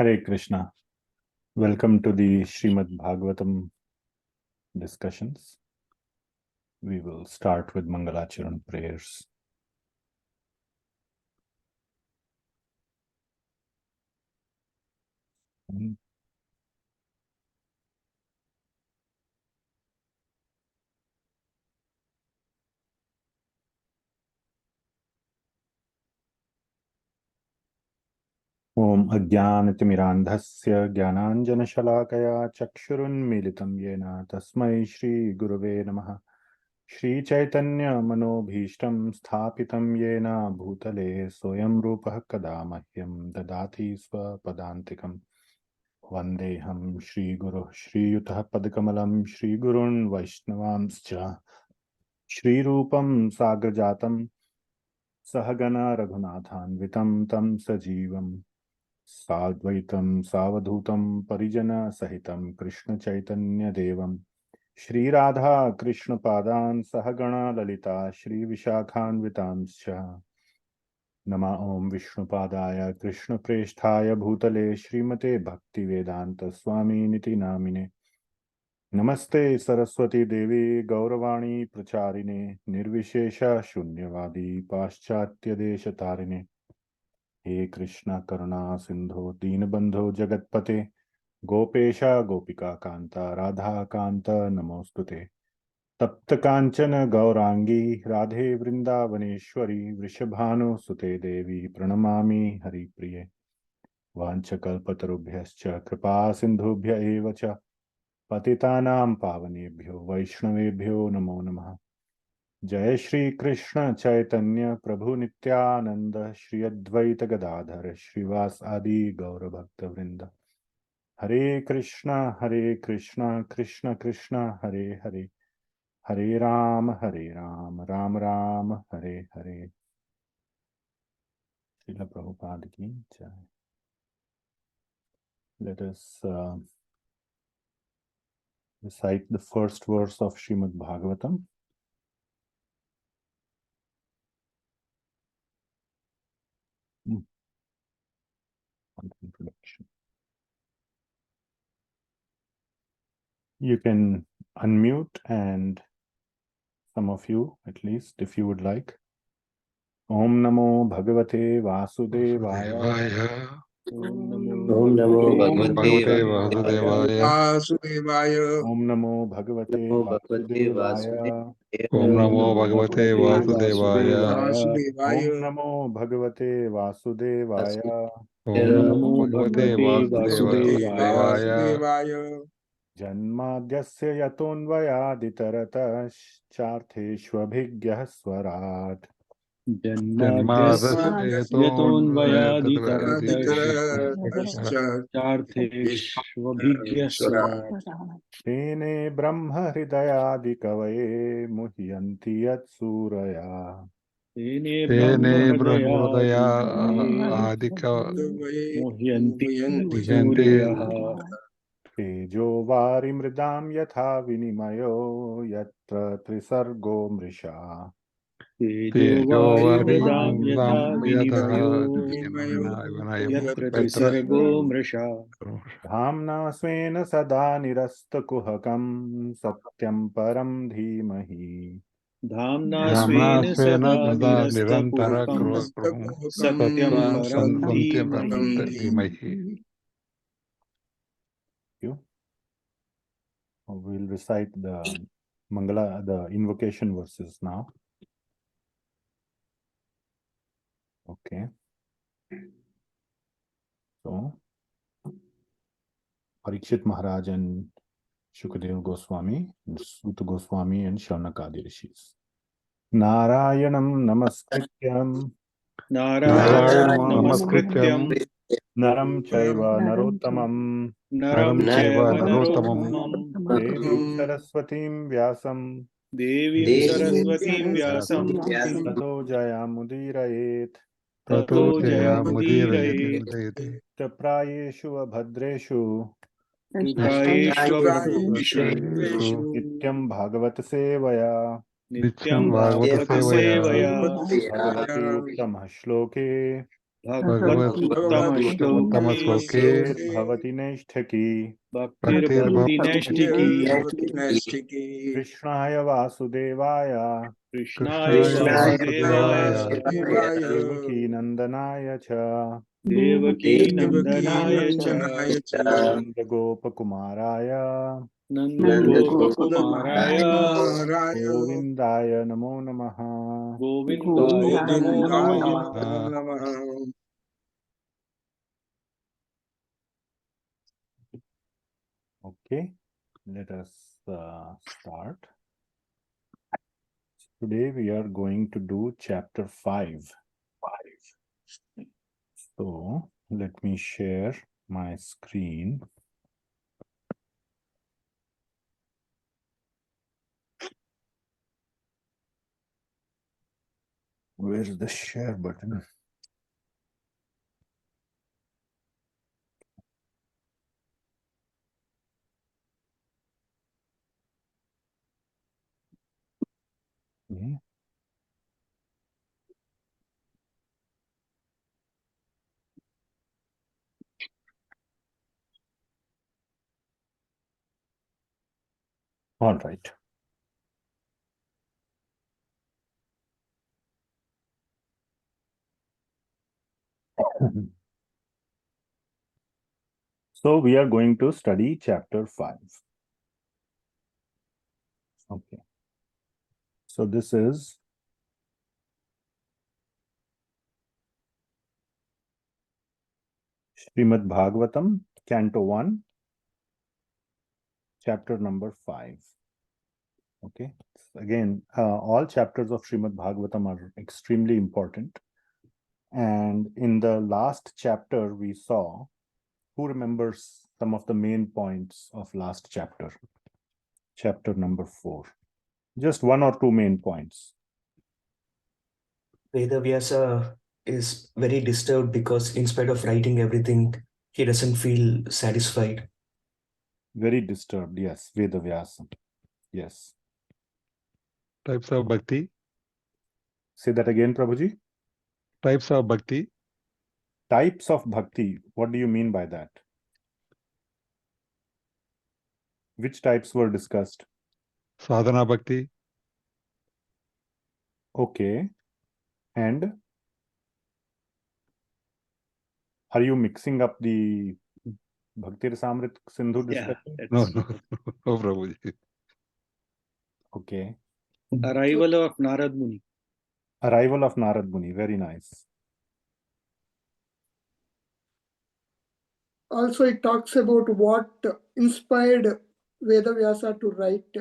Hare Krishna. Welcome to the Srimad Bhagavatam discussions. We will start with Mangalacharan prayers. Om Ajnanatimirandhasya Jnananjanashalakaya Chakshurunmilitam Yena Tasmai Shri Gurave Namaha. Shri Chaitanya Manobhishtam Sthapitam Yena Bhutale Soyam Rupah Kada Mahyam Dadati Swapadantikam. Vandeham Shri Guru Shri Yutah Padkamalam Shri Gurun Vaishnavamscha Shri Rupam Sagrajatam Sahagana Raghunathanvitam Tam Sajivam Sadvaitam Savadhutam Parijana Sahitam Krishna Chaitanya Devam Shri Radha Krishna Padan Sahagana Lalita Shri Vishakhanvitamscha Nama Om Vishnupadaya Krishna Presthaya Bhutale Srimate Bhakti Vedanta Swami Niti Namine Namaste Saraswati Devi Gauravani Pracharine Nirvishesha Shunyavadi Paschatya Desha Tarine He Krishna Karuna Sindho Deenabandho Jagatpate Gopesha Gopika Kanta Radha Kanta Namostute Tapta Kanchana Gaurangi Radhe Vrindavaneshwari Vrishabhanu Sute Devi Pranamami Hari Priye Vanchakalpatarubhyascha Kripa Sindhubhya Evacha Patitanam Pavanebhyo Vaishnavebhyo Namo Namaha. Jai Shri Krishna Chaitanya Prabhu Nityananda Shri Advaita Gadadhar Shrivas Adi Gaura Bhakta Vrinda. Hare Krishna Krishna Krishna Hare Hare Hare Ram Ram Ram Hare Hare. Srila Prabhupada ki jai. Let us recite the first verse of Srimad Bhagavatam. Introduction. You can unmute, and some of you at least, if you would like. Om Namo Bhagavate Vasudevaya. Om Namo Bhagavate Vasudevaya. Om Namo Bhagavate Vasudevaya. Om Namo Bhagavate Vasudevaya. Om Namo Bhagavate Vasudevaya. Om Namo Bhagavate Vasudevaya. Janmadhyasya yatonvayaditaratah chartheshvabhigyah swarat. Janmadhyasya yatonvayaditaratah chartheshvabhigyah swarat. Tene brahma hridayadikavaye muhyanti yat suraya. Tene brahmodaya adika muhyanti suryaha. Tejo vari mridam yatha vinimayo yatra trisargo mrisha. Tejo vari mridam yatha yatra trisargo mrisha. Dhamna svena sada nirasta kuhakam satyam param dhimahi. Dhamna svena sada nirasta kuhakam satyam param dhimahi. We'll recite the Mangala, the invocation verses now. Okay. So, Parikshit Maharaj and Shukadeva Goswami, Suta Goswami and Shaunakadi Rishis. Narayanam Namaskrityam Naram Chaiva Narottamam Devim Saraswatim Vyasam Tato Jayamudirayet Prayeshu Abhadreshu Nityam Bhagavat Sevaya Bhagavati Uttama Shloke Bhagavad-uttama shloke bhavati neshtaki Bhaktir-bhavati Nestiki Krishnaya Vasudevaya Krishnaya Vasudevaya Devaki Nandanaya cha Devaki Nandanaya cha Nanda Gopakumaraya Nandagopakumaraya Govindaya Namo Namaha. Govindaya Namo Namaha. Namaha. Okay, let us start. Today we are going to do chapter 5. So let me share my screen. Where's the share button? Okay. All right. So we are going to study chapter 5. Okay. So this is Srimad Bhagavatam, Canto 1, chapter number 5. Okay. Again, all chapters of Srimad Bhagavatam are extremely important. And in the last chapter, we saw, who remembers some of the main points of last chapter? Chapter number 4. Just one or two main points. Vedavyasa is very disturbed because in spite of writing everything, he doesn't feel satisfied. Very disturbed, yes. Vedavyasa. Yes. Types of bhakti. Say that again, Prabhuji. Types of bhakti. Types of bhakti. What do you mean by that? Which types were discussed? Sadhana bhakti. Okay. And are you mixing up the Bhakti Rasamrit Sindhu discussion? No, Prabhuji. Okay. Arrival of Nārada Muni. Arrival of Nārada Muni. Very nice. Also, it talks about what inspired Vedavyasa to write.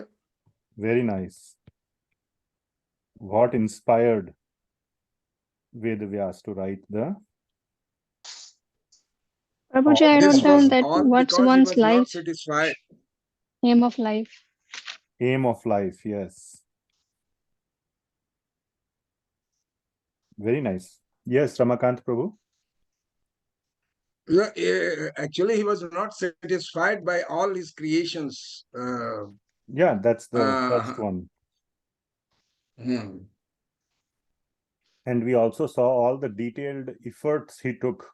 Very nice. What inspired Vedavyas to write the? Prabhuji, I wrote down that all what's because he one's was not life, satisfied. aim of life. Aim of life, yes. Very nice. Yes, Ramakant Prabhu. Yeah, actually, he was not satisfied by all his creations. Yeah, that's the first one. And we also saw all the detailed efforts he took,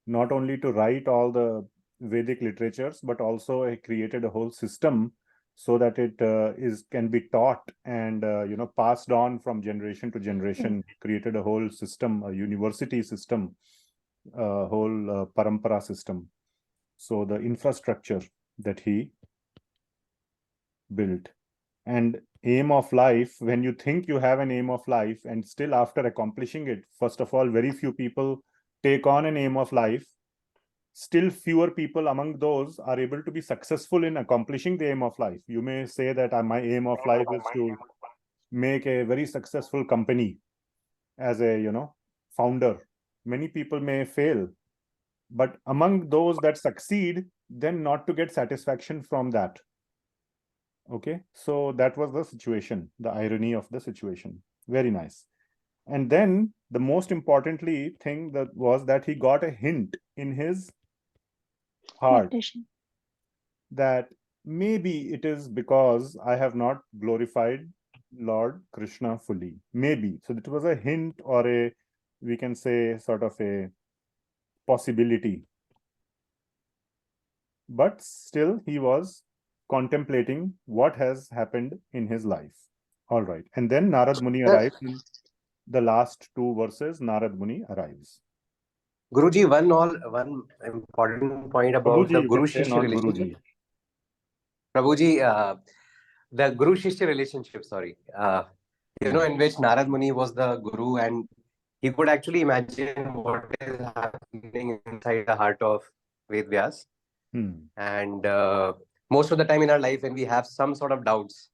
not only to write all the Vedic literatures, but also he created a whole system so that it can be taught and passed on from generation to generation. He created a whole system, a university system, a whole parampara system. So the infrastructure that he built. And aim of life, when you think you have an aim of life and still after accomplishing it, first of all, very few people take on an aim of life. Still fewer people among those are able to be successful in accomplishing the aim of life. You may say that my aim of life is to make a very successful company as a, founder. Many people may fail, but among those that succeed, then not to get satisfaction from that. Okay, so that was the situation, the irony of the situation. Very nice. And then the most importantly thing that was that he got a hint in his heart Meditation. that maybe it is because I have not glorified Lord Krishna fully. Maybe. So it was a hint or a we can say, sort of a possibility. But still, he was contemplating what has happened in his life. All right. And then Narada Muni arrives in the last two verses. Narada Muni arrives. Guruji, one important point about Prabhuji, the you Guru can say, Shishya not relationship. Guruji. Prabhuji, the Guru Shishya relationship, in which Narada Muni was the Guru, and he could actually imagine what is happening inside the heart of Ved Vyas. And most of the time in our life, when we have some sort of doubts,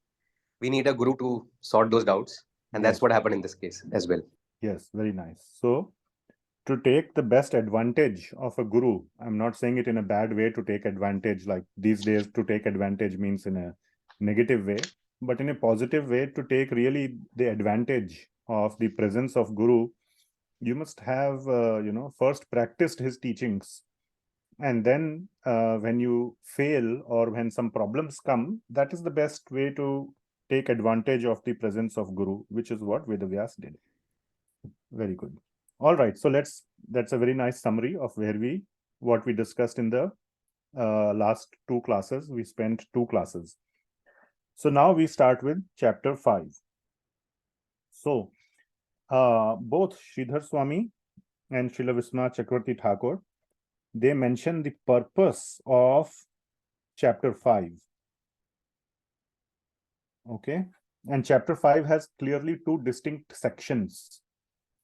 we need a Guru to sort those doubts. And that's what happened in this case as well. Yes, very nice. So, to take the best advantage of a Guru, I'm not saying it in a bad way to take advantage, like these days to take advantage means in a negative way, but in a positive way to take really the advantage of the presence of Guru. You must have, first practiced his teachings. And then when you fail or when some problems come, that is the best way to take advantage of the presence of Guru, which is what Vedavyas did. Very good. All right. So that's a very nice summary of what we discussed in the last two classes. We spent 2 classes. So now we start with chapter 5. So both Sridhar Swami and Srila Vishvanatha Chakravarthy Thakura, they mention the purpose of chapter 5. Okay. And chapter 5 has clearly 2 distinct sections.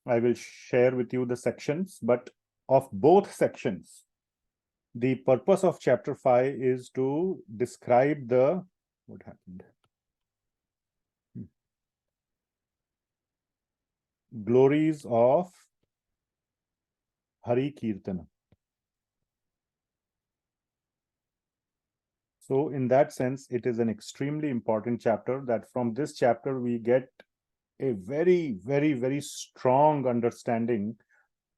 I will share with you the sections, but of both sections, the purpose of chapter 5 is to describe what happened? Glories of Hari Kirtana. So in that sense, it is an extremely important chapter, that from this chapter we get a very, very, very strong understanding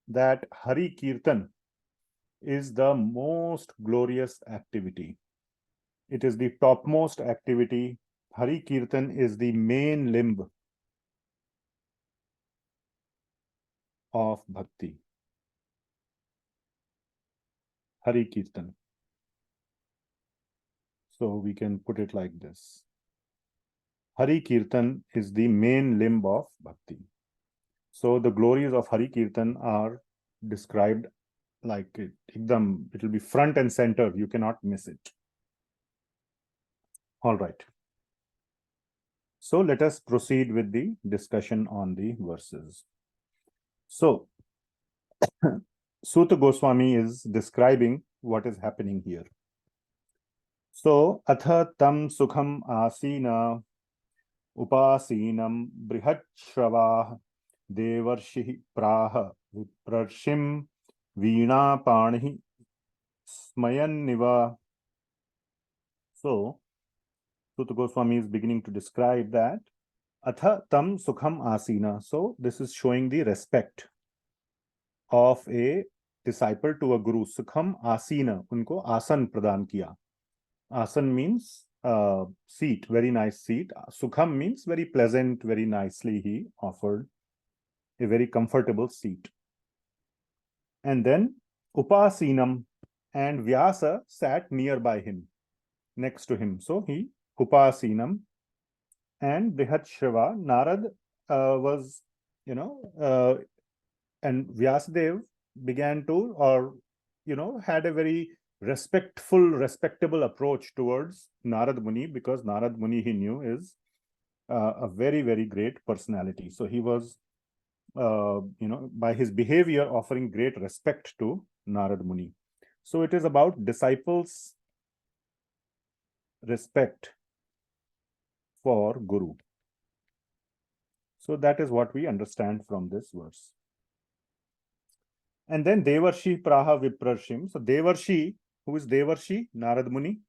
that Hari Kirtan is the most glorious activity. It is the topmost activity. Hari Kirtan is the main limb of bhakti. Hari Kirtan. So we can put it like this. Hari Kirtan is the main limb of bhakti. So the glories of Hari Kirtan are described like it will be front and center. You cannot miss it. All right. So let us proceed with the discussion on the verses. So Suta Goswami is describing what is happening here. So atha tam sukham asina upasinam brihatshravah devarshi praha viprarshim veena panihi smayanniva. So Suta Goswami is beginning to describe that atha tam sukham asina. So this is showing the respect of a disciple to a guru. Sukham asina, unko asan pradan kiya. Asan means seat, very nice seat. Sukham means very pleasant, very nicely he offered a very comfortable seat. And then upasinam, and Vyasa sat nearby him, next to him. So he upasinam, and Brihatshava, Narad was, and Vyasadeva began to, had a very respectable approach towards Narada Muni, because Narada Muni, he knew, is a very, very great personality. So he was, by his behavior, offering great respect to Narada Muni. So it is about disciples' respect for Guru. So that is what we understand from this verse. And then Devarshi Praha Viprarshim. So Devarshi, who is Devarshi? Narada Muni.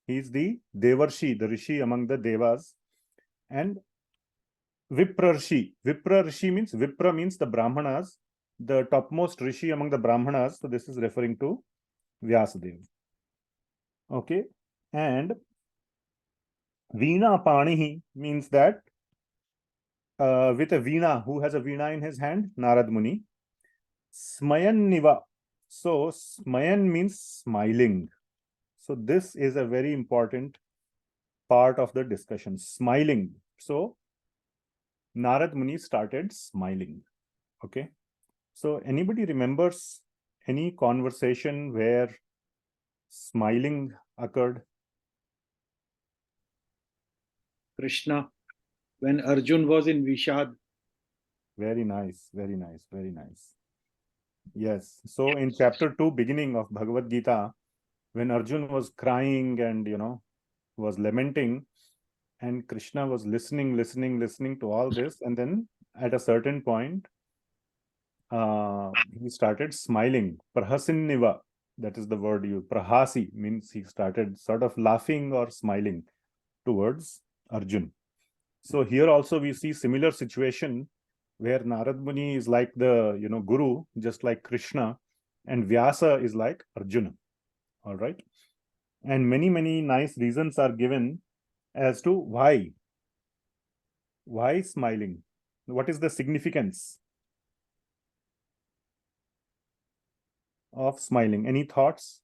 He is the Devarshi, the Rishi among the Devas. And Viprarshi. Viprarshi means, Vipra means the Brahmanas, the topmost Rishi among the Brahmanas. So this is referring to Vyasadeva. Okay. And Veena Panihi means that with a veena. Who has a veena in his hand? Nārada Muni. Smayan niva. So smayan means smiling. So this is a very important part of the discussion. Smiling. So Nārada Muni started smiling. Okay. So anybody remembers any conversation where smiling occurred? Krishna, when Arjun was in Vishad. Very nice, very nice, very nice. Yes. So in chapter 2, beginning of Bhagavad Gita, when Arjun was crying and, was lamenting, and Krishna was listening to all this, and then at a certain point, he started smiling. Prahasinniva, that is the word used. Prahasi means he started sort of laughing or smiling towards Arjun. So here also we see similar situation where Nārada Muni is like the guru, just like Krishna, and Vyasa is like Arjuna. All right. And many nice reasons are given as to why smiling. What is the significance of smiling? Any thoughts?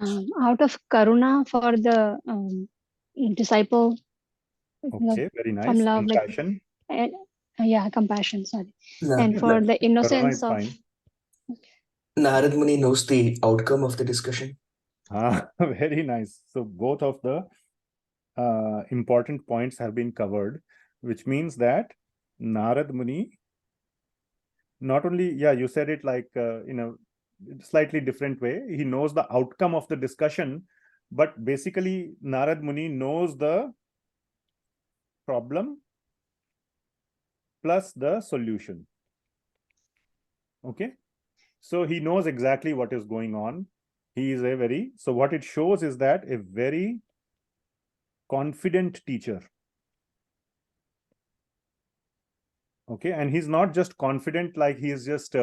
Out of Karuna for the disciple. Okay, very nice. From love, Compassion. Compassion, sorry. Na- And for the Karuna innocence is of... fine. Nārada Muni knows the outcome of the discussion. Very nice. So both of the important points have been covered, which means that Nārada Muni not only, you said it like in a slightly different way. He knows the outcome of the discussion, but basically Nārada Muni knows the problem plus the solution. Okay. So he knows exactly what is going on. He is so what it shows is that a very confident teacher. Okay. And he's not just confident like he is just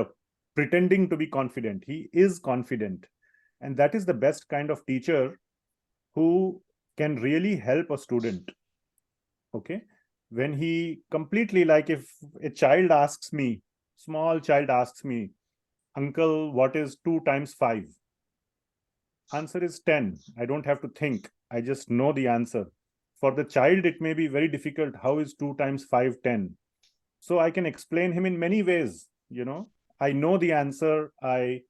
pretending to be confident. He is confident. And that is the best kind of teacher who can really help a student. Okay. When he completely, like if a child asks me, small child asks me, uncle, what is 2 times 5? Answer is 10. I don't have to think. I just know the answer. For the child, it may be very difficult. How is 2 times 5, 10? So I can explain him in many ways. I know the answer. I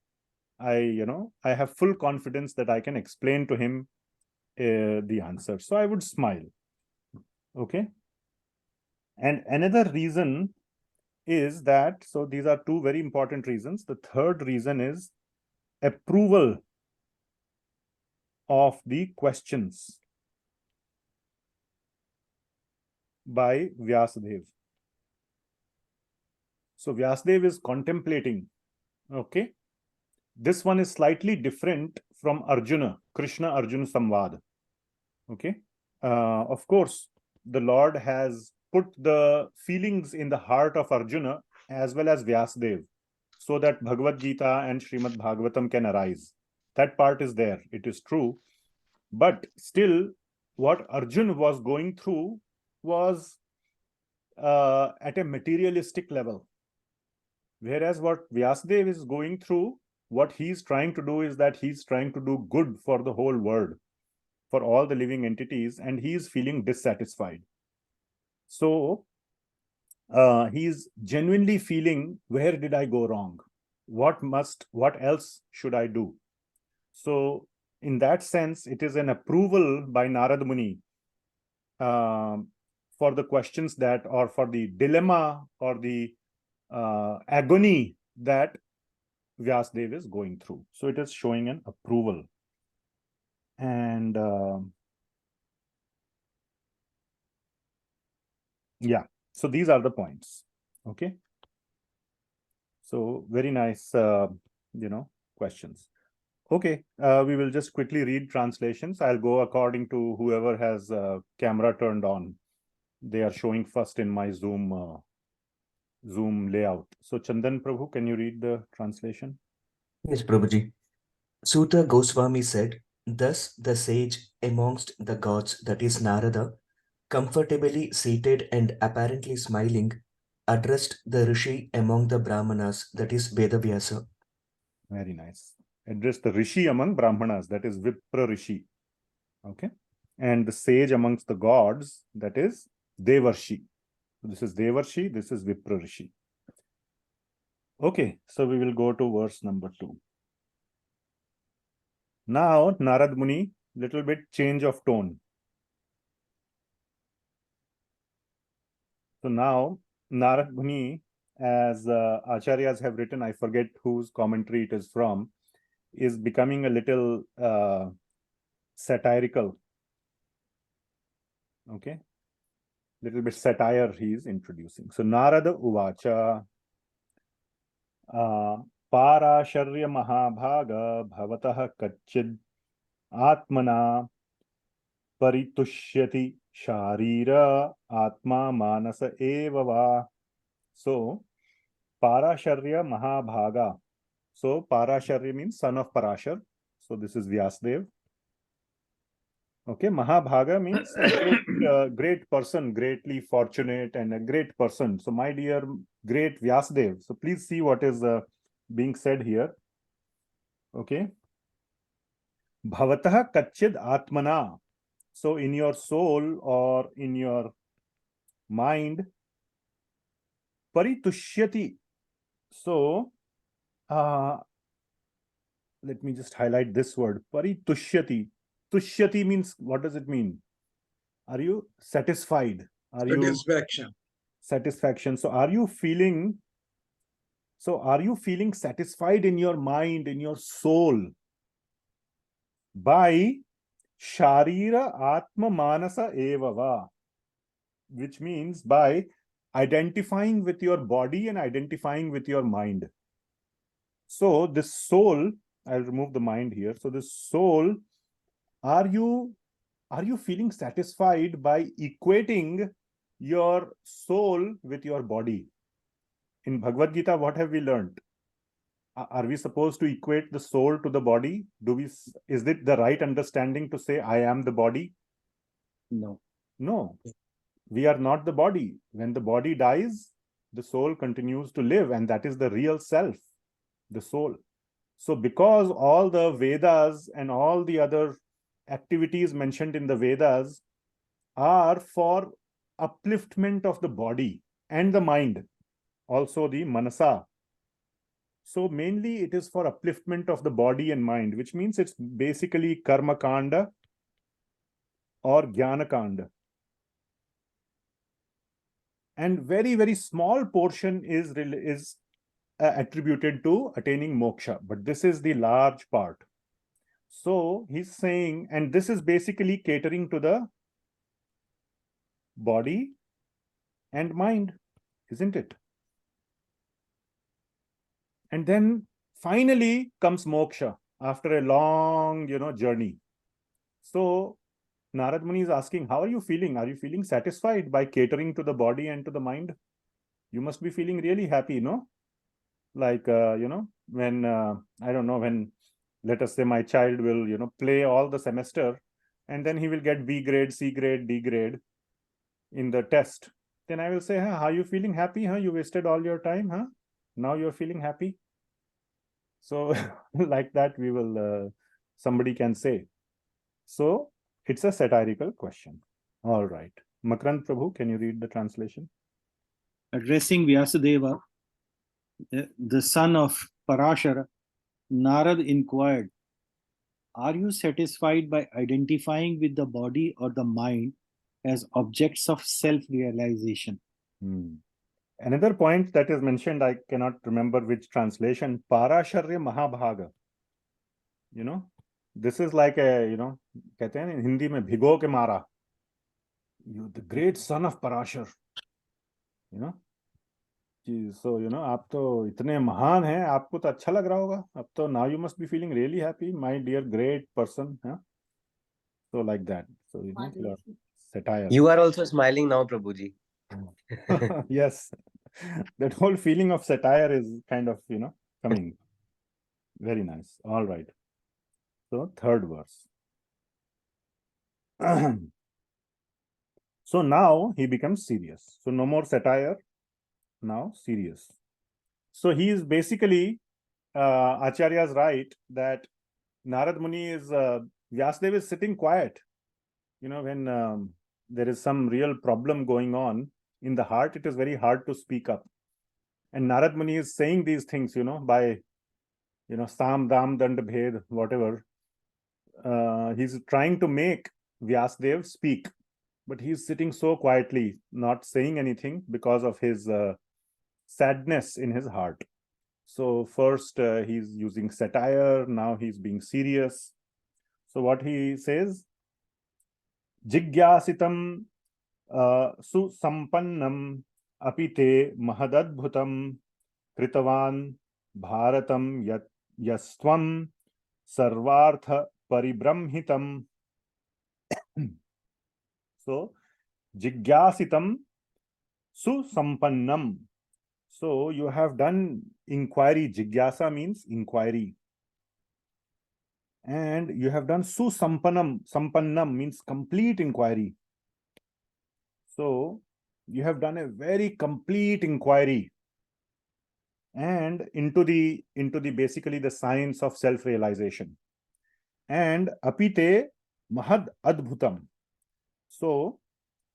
have full confidence that I can explain to him the answer. So I would smile. Okay. And another reason is that, so these are 2 very important reasons. The third reason is approval of the questions by Vyasadeva. So Vyasadeva is contemplating. Okay. This one is slightly different from Arjuna, Krishna-Arjuna Samvad. Okay. Of course, the Lord has put the feelings in the heart of Arjuna as well as Vyasadeva, so that Bhagavad Gita and Srimad Bhagavatam can arise. That part is there. It is true. But still, what Arjuna was going through was at a materialistic level. Whereas what Vyasadeva is going through, what he's trying to do is that he's trying to do good for the whole world, for all the living entities, and he is feeling dissatisfied. So he's genuinely feeling, where did I go wrong? What else should I do? So in that sense, it is an approval by Nārada Muni for the questions that, or for the dilemma or the agony that Vyasadeva is going through. So it is showing an approval. And so these are the points. Okay. So very nice, questions. Okay, we will just quickly read translations. I'll go according to whoever has camera turned on. They are showing first in my Zoom layout. So Chandan Prabhu, can you read the translation? Yes, Prabhuji. Sutta Goswami said, Thus the sage amongst the gods, that is Narada, comfortably seated and apparently smiling, addressed the Rishi among the Brahmanas, that is Vedavyasa. Very nice. Address the Rishi among Brahmanas, that is Vipra Rishi. Okay. And the sage amongst the gods, that is Devarshi. This is Devarshi, this is Vipra Rishi. Okay, so we will go to verse number 2. Now, Narada Muni, little bit change of tone. So now, Narada Muni, as acharyas have written, I forget whose commentary it is from, is becoming a little satirical. Okay, little bit satire he is introducing. So Narada Uvacha Parasharya Mahabhaga Bhavatah Kachid Atmana Paritushyati Sharira Atma Manasa Evava. So Parasharya Mahabhaga. So Parasharya means son of Parashar. So this is Vyasadeva. Okay, Mahabhaga means a great person, greatly fortunate and a great person. So my dear great Vyasadeva. So please see what is being said here. Okay. Bhavatah Kachid Atmana. So in your soul or in your mind, Paritushyati. So let me just highlight this word, Paritushyati. Tushyati means, what does it mean? Are you satisfied? Are Satisfaction. you satisfaction? So are you feeling satisfied in your mind, in your soul by Sharira Atma Manasa Evava, which means by identifying with your body and identifying with your mind. So this soul, I'll remove the mind here. So this soul, are you feeling satisfied by equating your soul with your body? In Bhagavad Gita, what have we learned? Are we supposed to equate the soul to the body? Is it the right understanding to say, I am the body? No. No, we are not the body. When the body dies, the soul continues to live, and that is the real self, the soul. So because all the Vedas and all the other activities mentioned in the Vedas are for upliftment of the body and the mind, also the manasa. So mainly it is for upliftment of the body and mind, which means it's basically karma kanda or jnana kanda. And very, very small portion is attributed to attaining moksha, but this is the large part. So he's saying, and this is basically catering to the body and mind, isn't it? And then finally comes moksha after a long, journey. So Narada Muni is asking, how are you feeling? Are you feeling satisfied by catering to the body and to the mind? You must be feeling really happy, no? Like, when, I don't know, when, let us say my child will, play all the semester and then he will get B grade, C grade, D grade in the test. Then I will say, how are you feeling happy? You wasted all your time, Now you're feeling happy. So like that, we will, somebody can say. So it's a satirical question. All right. Makrand Prabhu, can you read the translation? Addressing Vyasadeva, the son of Parashara, Narad inquired, are you satisfied by identifying with the body or the mind as objects of self-realization? Another point that is mentioned, I cannot remember which translation, Parasharya Mahabhaga. This is like a, कहते हैं in Hindi में भिगो के मारा. You, the great son of Parashar. So, आप तो इतने महान हैं, आपको तो अच्छा लग रहा होगा. अब तो now you must be feeling really happy, my dear great person. So like that. So, satire. You are also smiling now, Prabhuji. Yes. That whole feeling of satire is kind of, coming. Very nice. All right. So third verse. So now he becomes serious. So no more satire, now serious. So he is basically, Acharyas write that Narada Muni is, Vyasadeva is sitting quiet. You know, when there is some real problem going on in the heart, it is very hard to speak up. And Narada Muni is saying these things, you know, by, you know, Sam, Dam, Dand, Bhed, whatever. He's trying to make Vyasadeva speak, but he's sitting so quietly, not saying anything because of his sadness in his heart. So first he's using satire, now he's being serious. So what he says, Jigyasitam susampannam apite mahadadbhutam kritavan bharatam yastvam sarvartha paribramhitam. So jigyasitam susampannam. So you have done inquiry. Jigyasa means inquiry. And you have done susampannam. Sampannam means complete inquiry. So you have done a very complete inquiry and into the basically the science of self-realization. And apite mahad adbhutam. So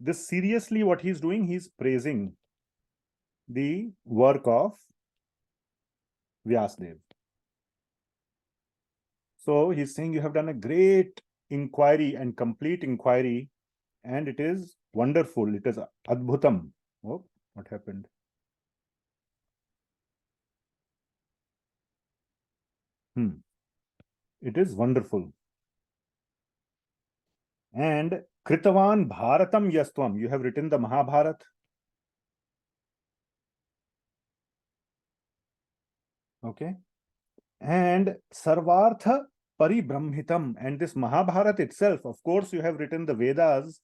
this seriously what he's doing, he's praising the work of Vyasadeva. So he's saying you have done a great inquiry and complete inquiry, and it is wonderful. It is adbhutam. Oh, what happened? It is wonderful. And kritavan bharatam yastvam. You have written the Mahabharat. Okay. And sarvartha paribrahmitam. And this Mahabharat itself, of course, you have written the Vedas,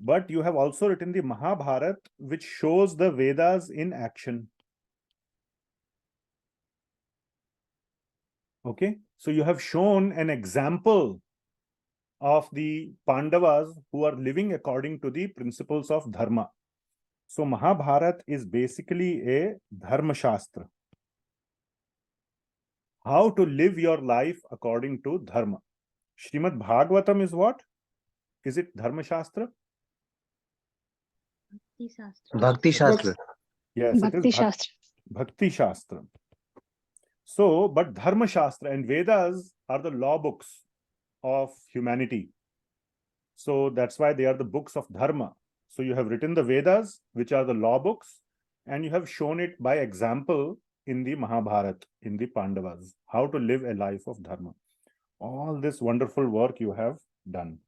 but you have also written the Mahabharat, which shows the Vedas in action. Okay. So you have shown an example of the Pandavas who are living according to the principles of Dharma. So Mahabharat is basically a Dharma Shastra. How to live your life according to Dharma. Srimad Bhagavatam is what? Is it Dharma Shastra? Bhakti Shastra. Yes, Bhakti it is Shastra. Bhakti Shastra. So, but Dharma Shastra and Vedas are the law books of humanity. So that's why they are the books of Dharma. So you have written the Vedas, which are the law books, and you have shown it by example in the Mahabharat, in the Pandavas, how to live a life of Dharma. All this wonderful work you have done.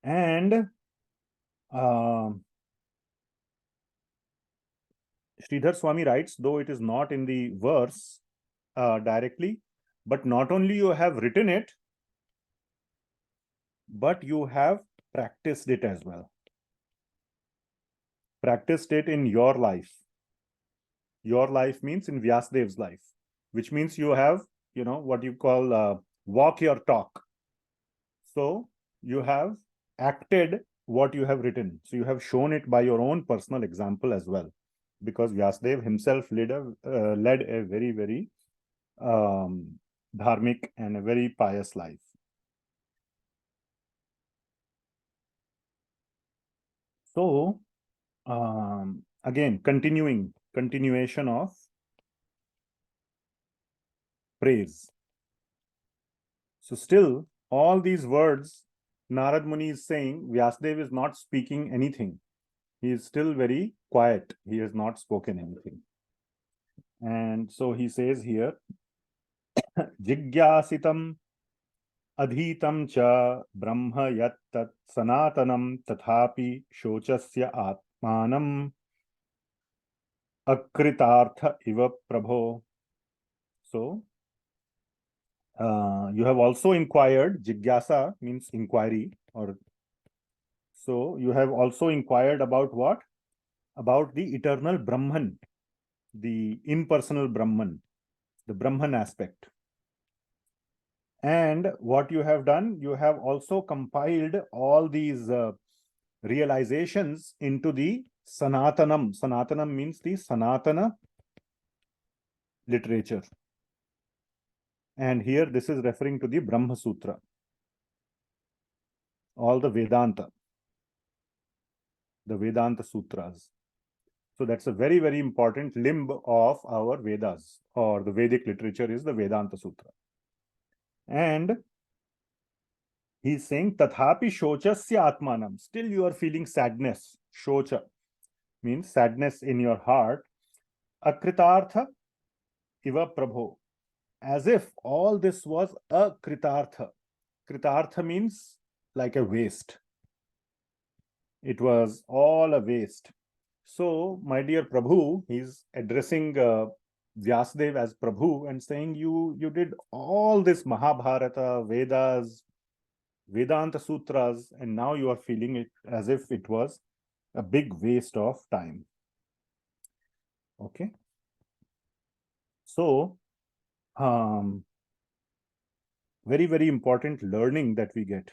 And Sridhar Swami writes, though it is not in the verse directly, but not only you have written it, but you have practiced it as well. Practiced it in your life. Your life means in Vyasadev's life, which means you have, you know, what you call walk your talk. So you have acted what you have written. So you have shown it by your own personal example as well, because Vyasadeva himself led a very, very dharmic and a very pious life. So again, continuation of praise. So still, all these words, Narada Muni is saying, Vyasadeva is not speaking anything. He is still very quiet. He has not spoken anything. And so he says here, Jigyasitam adhitam cha brahma yat tat sanatanam tathapi shochasya atmanam akritartha iva prabho. So you have also inquired. Jigyasa means inquiry, or so you have also inquired about what? About the eternal Brahman, the impersonal Brahman, the Brahman aspect. And what you have done, you have also compiled all these realizations into the Sanatanam. Sanatanam means the Sanatana literature. And here this is referring to the Brahma Sutra, all the Vedanta Sutras. So that's a very, very important limb of our Vedas, or the Vedic literature is the Vedanta Sutra. And he's saying, Tathapi shochasya atmanam. Still you are feeling sadness. Shocha means sadness in your heart. Akritartha iva prabho. As if all this was a kritartha. Kritartha means like a waste. It was all a waste. So, my dear Prabhu, he's addressing Vyasadeva as Prabhu and saying, you did all this Mahabharata, Vedas, Vedanta Sutras, and now you are feeling it as if it was a big waste of time. Okay. So, very, very important learning that we get.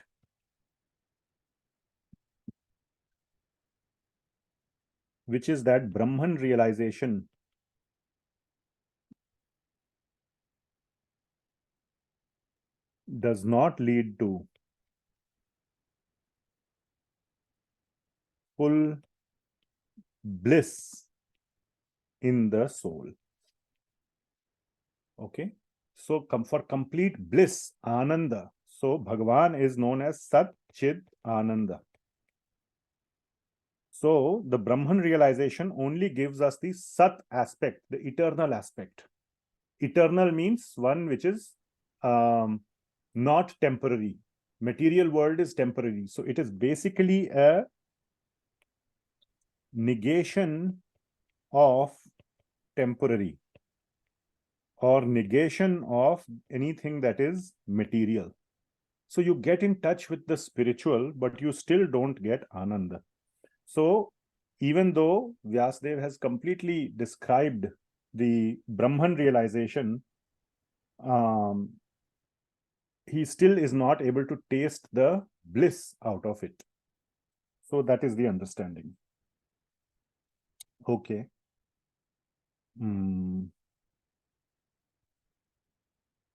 Which is that Brahman realization does not lead to full bliss in the soul. Okay. So for complete bliss, Ananda. So Bhagavan is known as Sat Chid Ananda. So the Brahman realization only gives us the Sat aspect, the eternal aspect. Eternal means one which is not temporary. Material world is temporary. So it is basically a negation of temporary, or negation of anything that is material. So you get in touch with the spiritual, but you still don't get Ananda. So even though Vyasadeva has completely described the Brahman realization, he still is not able to taste the bliss out of it. So that is the understanding. Okay.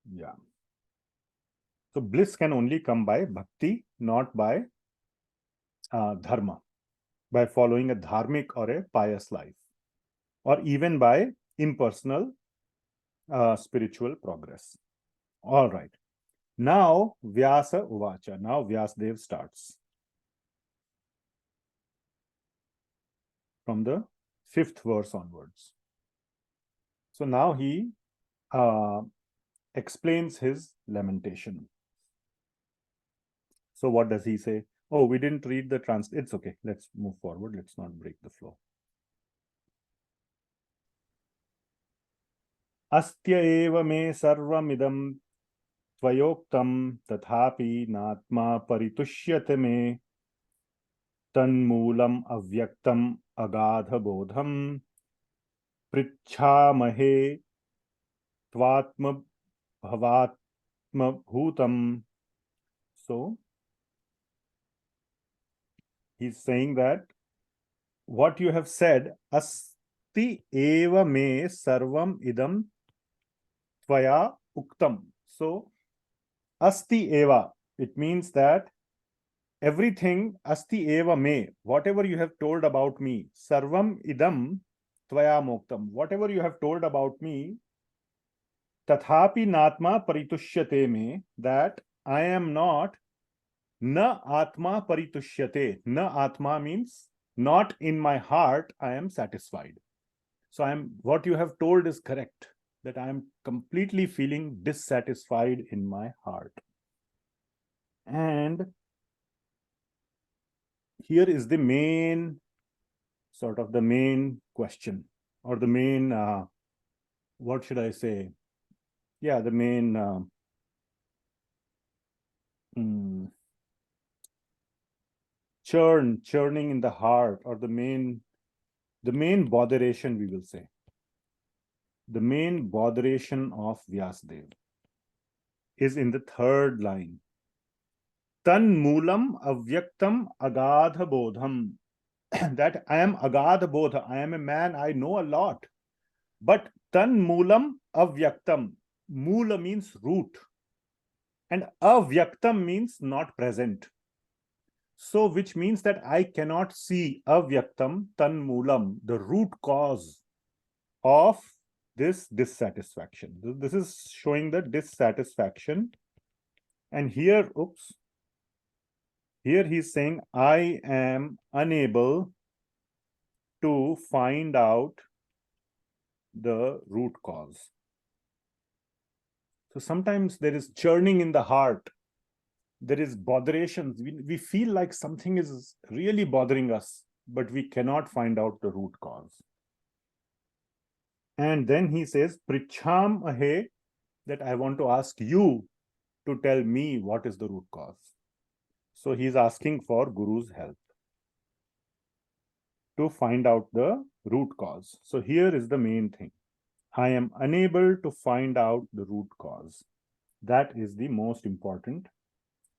Yeah. So bliss can only come by bhakti, not by dharma, by following a dharmic or a pious life, or even by impersonal spiritual progress. All right. Now Vyasa Uvacha. Now Vyasadeva starts from the 5th verse onwards. So now he explains his lamentation. So what does he say? Oh, we didn't read the translation. It's okay. Let's move forward. Let's not break the flow. Astya eva me sarvamidam tvayoktam tathapi natma paritushyate me tanmulam avyaktam agadha bodham prichhamahe tvatma bhavatma bhutam. So he's saying that what you have said, asti eva me sarvam idam tvaya uktam. So asti eva, it means that everything asti eva me, whatever you have told about me, sarvam idam tvaya moktam, whatever you have told about me, tathapi natma paritushyate me, that I am not. Na atma paritushyate. Na atma means not in my heart I am satisfied. So what you have told is correct, that I am completely feeling dissatisfied in my heart. And here is the main, sort of the main question, or the main, what should I say? Yeah, the main churning in the heart, or the main botheration, we will say. The main botheration of Vyasadeva. is in the third line. Tan moolam avyaktam agadha bodham. That I am agadha bodha. I am a man, I know a lot. But tan moolam avyaktam. Moola means root. And avyaktam means not present. So, which means that I cannot see avyaktam tan moolam, the root cause of this dissatisfaction. This is showing the dissatisfaction. And here, here he's saying, I am unable to find out the root cause. So sometimes there is churning in the heart. There is botherations. We feel like something is really bothering us, but we cannot find out the root cause. And then he says, Prichham ahe, that I want to ask you to tell me what is the root cause. So he's asking for Guru's help to find out the root cause. So here is the main thing. I am unable to find out the root cause. That is the most important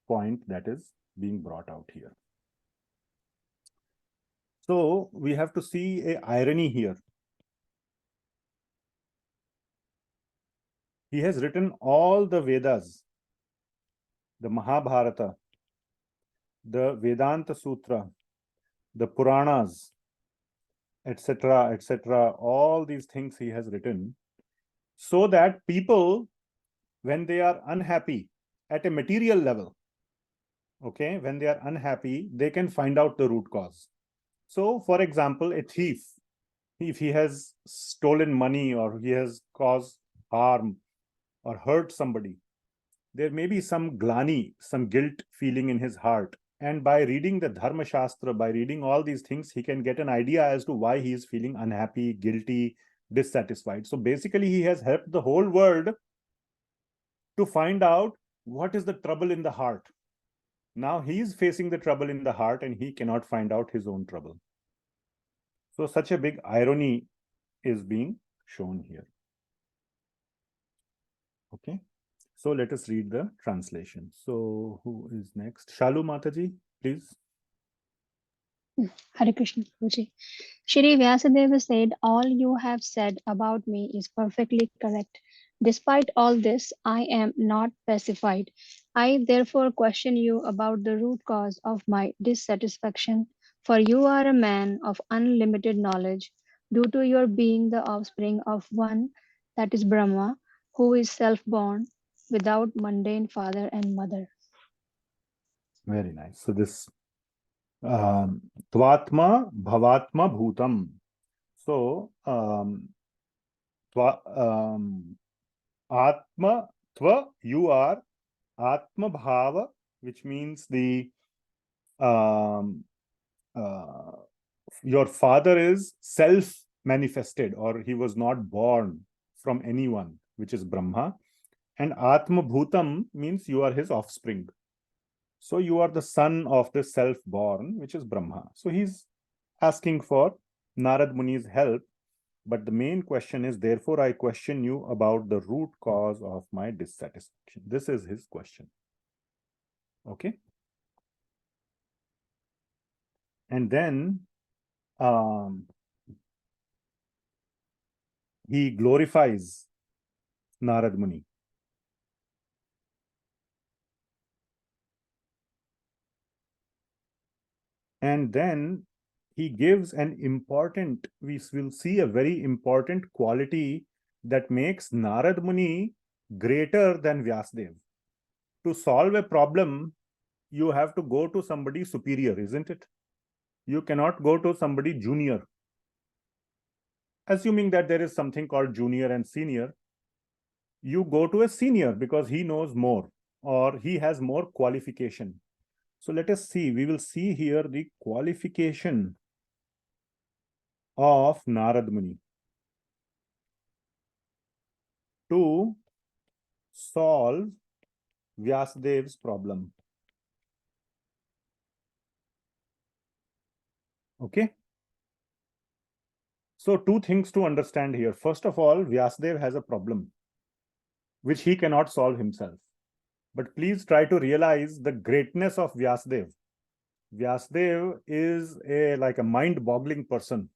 point that is being brought out here. So we have to see an irony here. He has written all the Vedas, the Mahabharata, the Vedanta Sutra, the Puranas, etc., etc. All these things he has written so that people, when they are unhappy at a material level, okay, when they are unhappy, they can find out the root cause. So, for example, a thief, if he has stolen money or he has caused harm or hurt somebody, there may be some glani, some guilt feeling in his heart. And by reading the Dharma Shastra, by reading all these things, he can get an idea as to why he is feeling unhappy, guilty, dissatisfied. So basically, he has helped the whole world to find out what is the trouble in the heart. Now he is facing the trouble in the heart and he cannot find out his own trouble. So such a big irony is being shown here. Okay. So let us read the translation. So who is next? Shalu Mataji, please. Hare Krishna, Guruji. Shri Vyasadeva said, all you have said about me is perfectly correct. Despite all this, I am not pacified. I therefore question you about the root cause of my dissatisfaction, for you are a man of unlimited knowledge, due to your being the offspring of one, that is Brahma, who is self-born, without mundane father and mother. Very nice. So this Tvatma Bhavatma Bhutam. So Atma Tva, you are Atma Bhava, which means the your father is self-manifested, or he was not born from anyone, which is Brahma. And Atma Bhutam means you are his offspring. So you are the son of the self-born, which is Brahma. So he's asking for Narada Muni's help. But the main question is, therefore, I question you about the root cause of my dissatisfaction. This is his question. Okay. And then he glorifies Narada Muni. And then he gives an important, we will see a very important quality that makes Narada Muni greater than Vyasadeva. To solve a problem, you have to go to somebody superior, isn't it? You cannot go to somebody junior. Assuming that there is something called junior and senior, you go to a senior because he knows more or he has more qualification. So let us see, we will see here the qualification of Narada Muni to solve Vyasadeva's problem. Okay. So two things to understand here. First of all, Vyasadeva has a problem which he cannot solve himself. But please try to realize the greatness of Vyasadeva. Vyasadeva is like a mind-boggling person.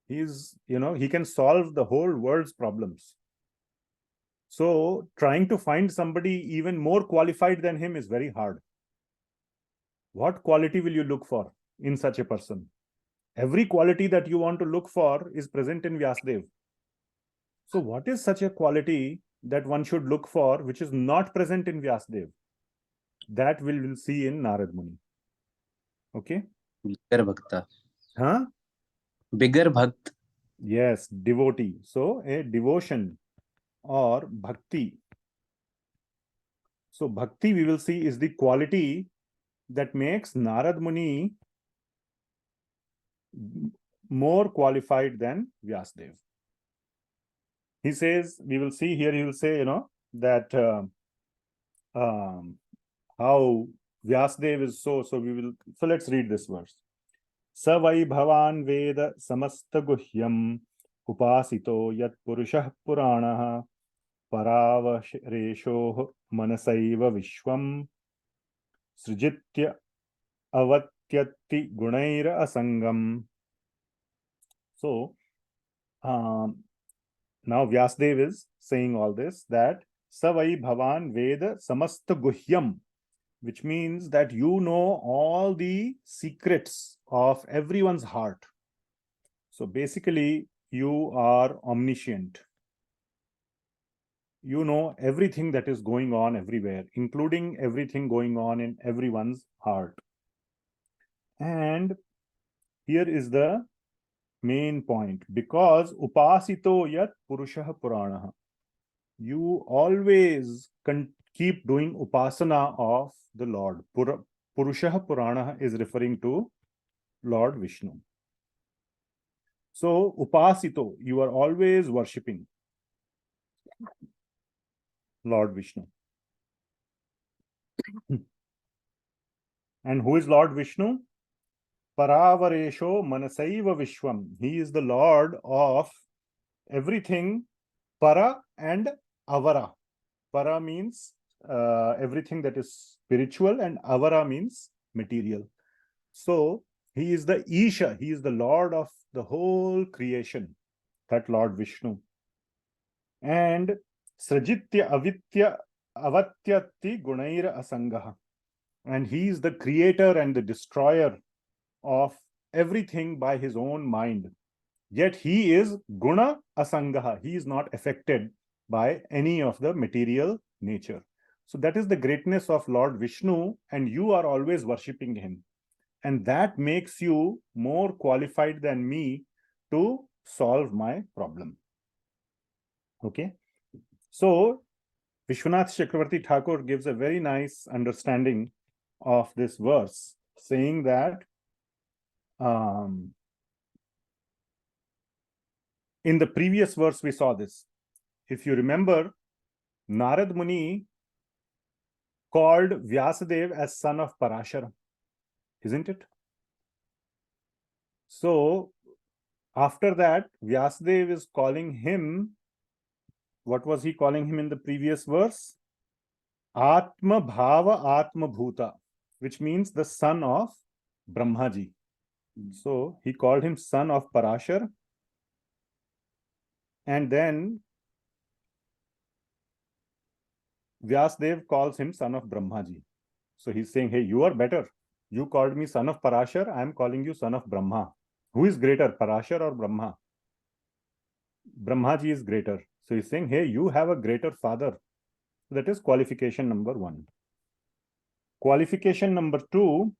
He's, he can solve the whole world's problems. So trying to find somebody even more qualified than him is very hard. What quality will you look for in such a person? Every quality that you want to look for is present in Vyasadeva. So what is such a quality that one should look for which is not present in Vyasadeva? That we'll see in Nārada Muni. Okay? Bigger Bhakta. Huh? Bigger Bhakt. Yes, devotee. So a devotion or bhakti. So bhakti, we will see, is the quality that makes Nārada Muni more qualified than Vyasadeva. He says, we will see here, he will say, that how Vyasadeva is so let's read this verse. Savai bhavan veda samasta guhyam upasito yat purushah puranaha paravasreshoh manasaiva vishwam srijitya avatyati gunaira asangam. So, now Vyasadeva is saying all this, that Savai bhavan veda samasta guhyam, which means that you know all the secrets of everyone's heart. So basically, you are omniscient. You know everything that is going on everywhere, including everything going on in everyone's heart. And here is the main point, because upasito yat purushah puranaha. You always keep doing upasana of the Lord. Purushah Purana is referring to Lord Vishnu. So, upasito, you are always worshipping Lord Vishnu. And who is Lord Vishnu? Paravaresho manasaiva vishwam. He is the Lord of everything para and avara. Para means everything that is spiritual, and avara means material. So he is the Isha, he is the Lord of the whole creation, that Lord Vishnu. And Srajitya avitya avatyati gunaira asangaha. And he is the creator and the destroyer of everything by his own mind. Yet he is guna asangaha. He is not affected by any of the material nature. So that is the greatness of Lord Vishnu, and you are always worshipping him. And that makes you more qualified than me to solve my problem. Okay. So Vishwanath Chakravarthy Thakur gives a very nice understanding of this verse, saying that in the previous verse we saw this. If you remember, Nārada Muni called Vyasadeva as son of Parashara, isn't it? So after that, Vyasadeva is calling him, what was he calling him in the previous verse? Atma Bhava Atma Bhuta, which means the son of Brahmaji. So he called him son of Parashar. And then Vyasadeva calls him son of Brahmaji. So he's saying, hey, you are better. You called me son of Parashar. I am calling you son of Brahma. Who is greater, Parashar or Brahma? Brahmaji is greater. So he's saying, hey, you have a greater father. That is qualification number 1. Qualification number 2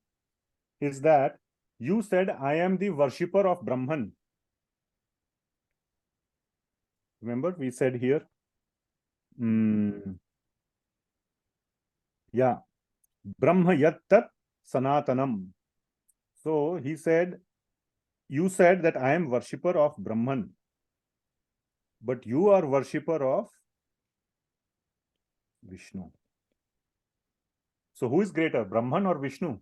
is that you said, I am the worshipper of Brahman. Remember, we said here, yeah, Brahma yattat sanatanam. So he said, you said that I am worshipper of Brahman, but you are worshipper of Vishnu. So who is greater, Brahman or Vishnu?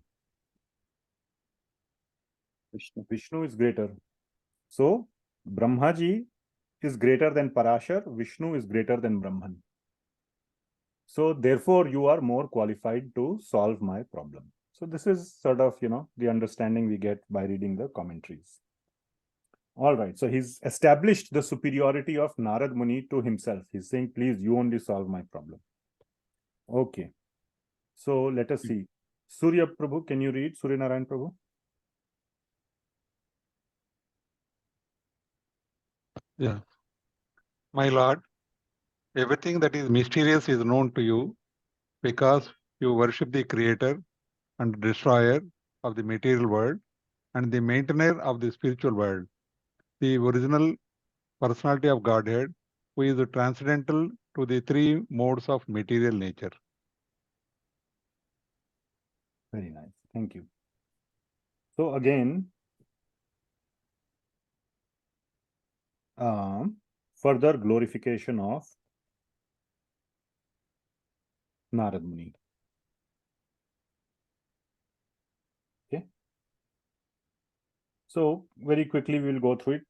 Vishnu is greater. So Brahmaji is greater than Parashar, Vishnu is greater than Brahman. So therefore, you are more qualified to solve my problem. So this is sort of, the understanding we get by reading the commentaries. All right. So he's established the superiority of Nārada Muni to himself. He's saying, please, you only solve my problem. Okay. So let us see. Surya Prabhu, can you read? Surya Narayan Prabhu? Yeah. My Lord, everything that is mysterious is known to you because you worship the creator and destroyer of the material world and the maintainer of the spiritual world, the original personality of Godhead, who is transcendental to the three modes of material nature. Very nice. Thank you. So again, further glorification of Nārada Muni. Okay. So very quickly we will go through it.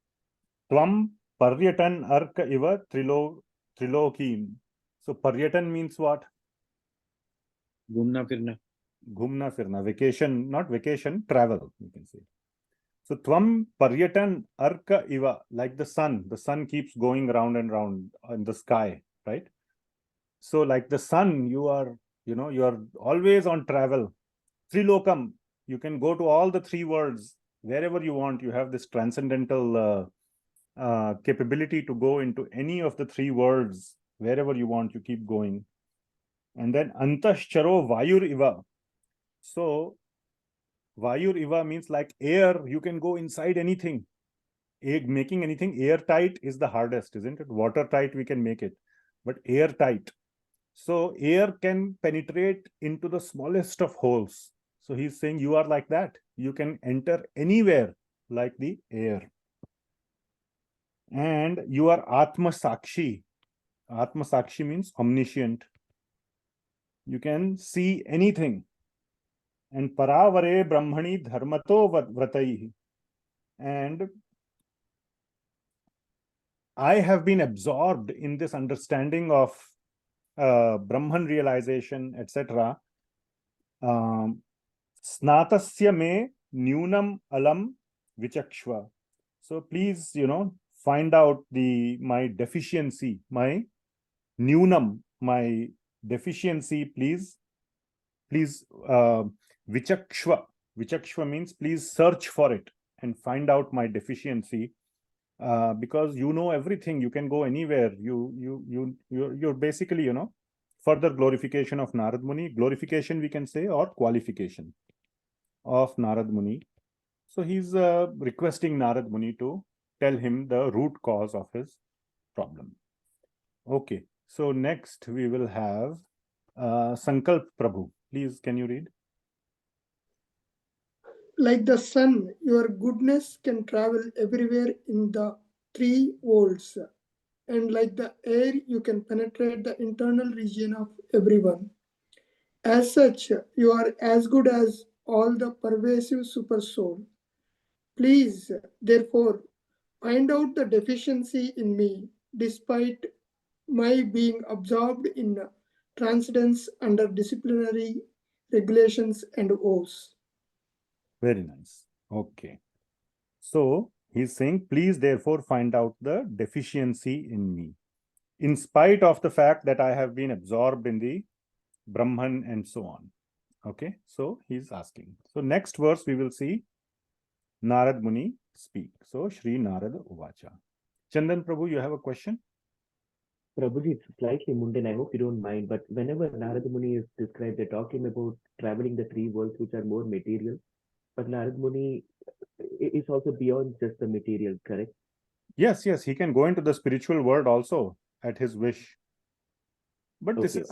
Tvam paryatan arka iva trilokim. So paryatan means what? घूमना फिरना. Ghumna firna, vacation, not vacation, travel, you can say. So tvam paryatan arka iva, like the sun keeps going round and round in the sky, right? So like the sun, you are always on travel. Trilokam, you can go to all the three worlds wherever you want. You have this transcendental capability to go into any of the three worlds wherever you want. You keep going. And then antashcharo vayur iva. So vayur iva means like air. You can go inside anything. Making anything airtight is the hardest, isn't it? Watertight we can make it, but airtight. So air can penetrate into the smallest of holes. So he's saying you are like that. You can enter anywhere like the air. And you are Atma Sakshi. Atma Sakshi means omniscient. You can see anything. And Paravare Brahmani Dharmato Vratai. And I have been absorbed in this understanding of Brahman realization, etc. Snatasya me nyunam alam vichakshva. So please, find out my deficiency, my nyunam, my deficiency, please vichakshva. Vichakshva means please search for it and find out my deficiency. Because you know everything, you can go anywhere. You're basically, further glorification of Nārada Muni, glorification we can say, or qualification of Nārada Muni. So he's requesting Nārada Muni to tell him the root cause of his problem. Okay, so next we will have Sankalp Prabhu. Please, can you read? Like the sun, your goodness can travel everywhere in the three worlds. And like the air, you can penetrate the internal region of everyone. As such, you are as good as all the pervasive super soul. Please, therefore, find out the deficiency in me, despite my being absorbed in transcendence under disciplinary regulations and oaths. Very nice. Okay. So he's saying, please therefore find out the deficiency in me, in spite of the fact that I have been absorbed in the Brahman and so on. Okay. So he's asking. So next verse we will see Nārada Muni speak. So Shri Nārada Uvacha. Chandan Prabhu, you have a question? Prabhuji, it's slightly mundane. I hope you don't mind. But whenever Narada Muni is described, they're talking about traveling the three worlds, which are more material. But Narada Muni is also beyond just the material, correct? Yes, he can go into the spiritual world also at his wish. But Okay.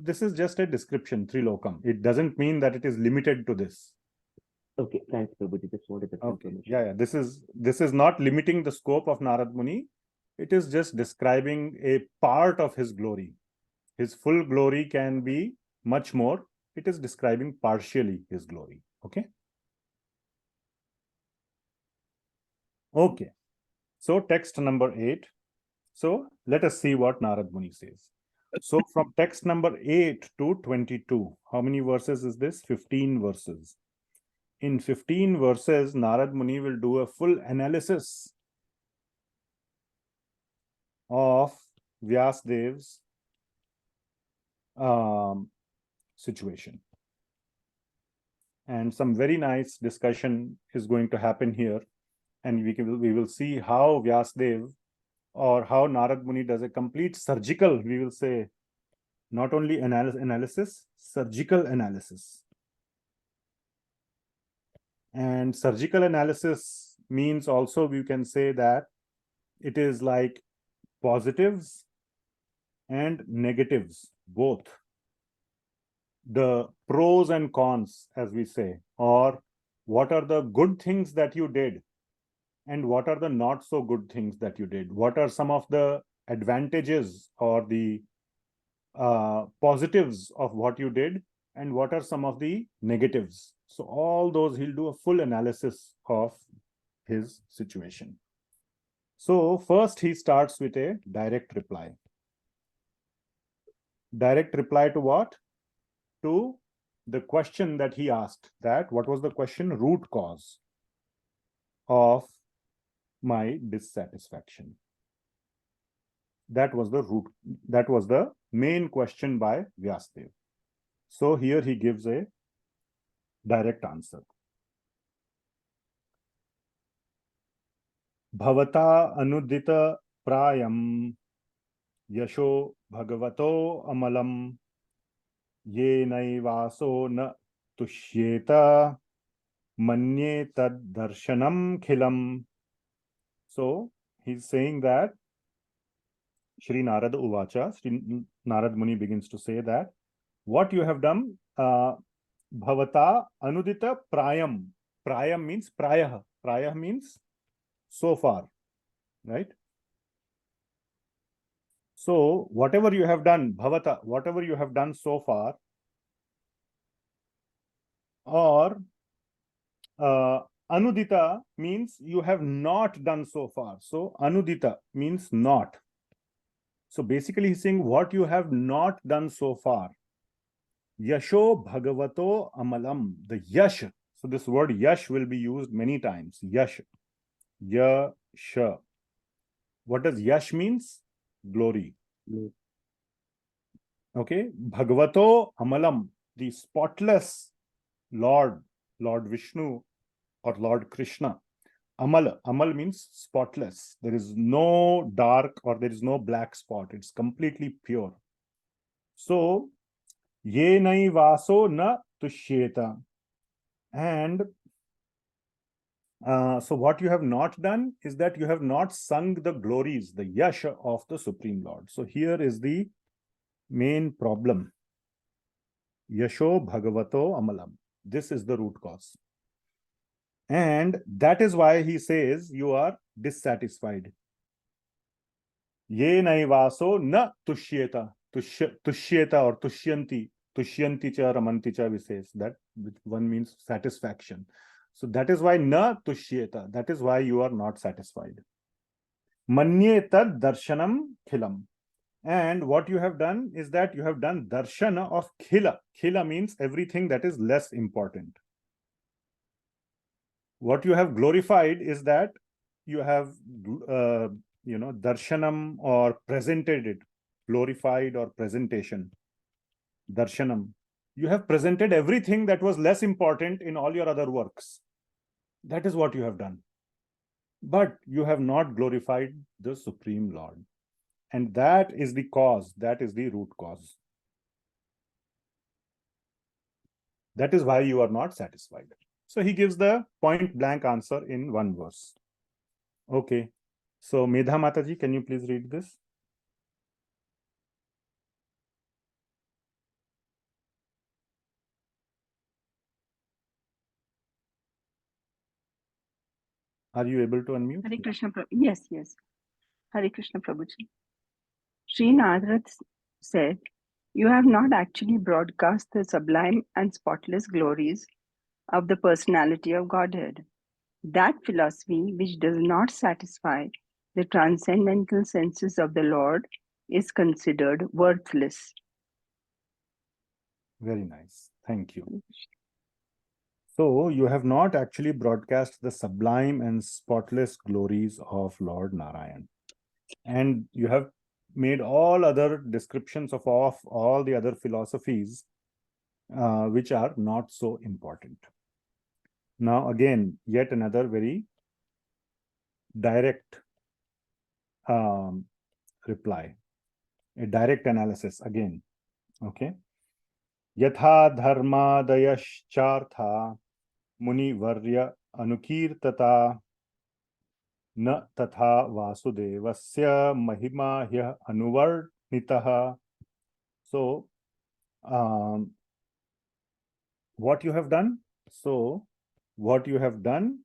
this is just a description, Trilokam. It doesn't mean that it is limited to this. Okay, thanks, Prabhuji. Just wanted that Okay. confirmation. Yeah. This is not limiting the scope of Nārada Muni. It is just describing a part of his glory. His full glory can be much more. It is describing partially his glory. Okay. Okay. So text number 8. So let us see what Nārada Muni says. So from text number 8 to 22, how many verses is this? 15 verses. In 15 verses, Narada Muni will do a full analysis of Vyasadev's situation. And some very nice discussion is going to happen here. And we will see how Vyasadeva or how Narada Muni does a complete surgical, we will say, not only analysis, surgical analysis. And surgical analysis means also we can say that it is like positives and negatives, both. The pros and cons, as we say, or what are the good things that you did and what are the not so good things that you did? What are some of the advantages or the positives of what you did and what are some of the negatives? So all those, he'll do a full analysis of his situation. So first he starts with a direct reply. Direct reply to what? To the question that he asked, that what was the question? Root cause of my dissatisfaction. That was the root, that was the main question by Vyasadeva. So here he gives a direct answer. Bhavata anudita prayam yasho bhagavato amalam ye naivaso na tushyeta manye tad darshanam khilam. So he's saying that Shri Narada Uvacha, Shri Narada Muni begins to say that what you have done, Bhavata Anudita Prayam. Prayam means Prayah. Prayah means so far, right? So whatever you have done, Bhavata, whatever you have done so far, or Anudita means you have not done so far. So Anudita means not. So basically he's saying what you have not done so far. Yasho Bhagavato Amalam, the Yash. So this word Yash will be used many times. Yash. Yasha. What does Yash means? Glory. Okay. Bhagavato Amalam, the spotless Lord, Lord Vishnu or Lord Krishna. Amal. Amal means spotless. There is no dark or there is no black spot. It's completely pure. So, ye nai vaso na tushyeta. And so what you have not done is that you have not sung the glories, the yash of the Supreme Lord. So here is the main problem. Yasho Bhagavato Amalam. This is the root cause. And that is why he says you are dissatisfied. Ye naivaso na tushyeta. Tushyeta or tushyanti. Tushyanti cha ramanti cha, we say that one means satisfaction. So that is why na tushyeta. That is why you are not satisfied. Manye tad darshanam khilam. And what you have done is that you have done darshana of khila. Khila means everything that is less important. What you have glorified is that you have, darshanam or presented it, glorified or presentation. Darshanam. You have presented everything that was less important in all your other works. That is what you have done. But you have not glorified the Supreme Lord. And that is the cause, that is the root cause. That is why you are not satisfied. So he gives the point blank answer in one verse. Okay. So Medha Mataji, can you please read this? Are you able to unmute? Hare Krishna Prabhu. Yes. Hare Krishna Prabhuji. Sri Narada said, you have not actually broadcast the sublime and spotless glories of the personality of Godhead. That philosophy which does not satisfy the transcendental senses of the Lord is considered worthless. Very nice. Thank you. So you have not actually broadcast the sublime and spotless glories of Lord Narayan. And you have made all other descriptions of all the other philosophies, which are not so important. Now, again, yet another very direct reply, a direct analysis again. Okay. Yatha dharma dayaschartha muni varya anukirtata na tatha vasudevasya mahima hyah anuvarnitaha. So, what you have done? So, what you have done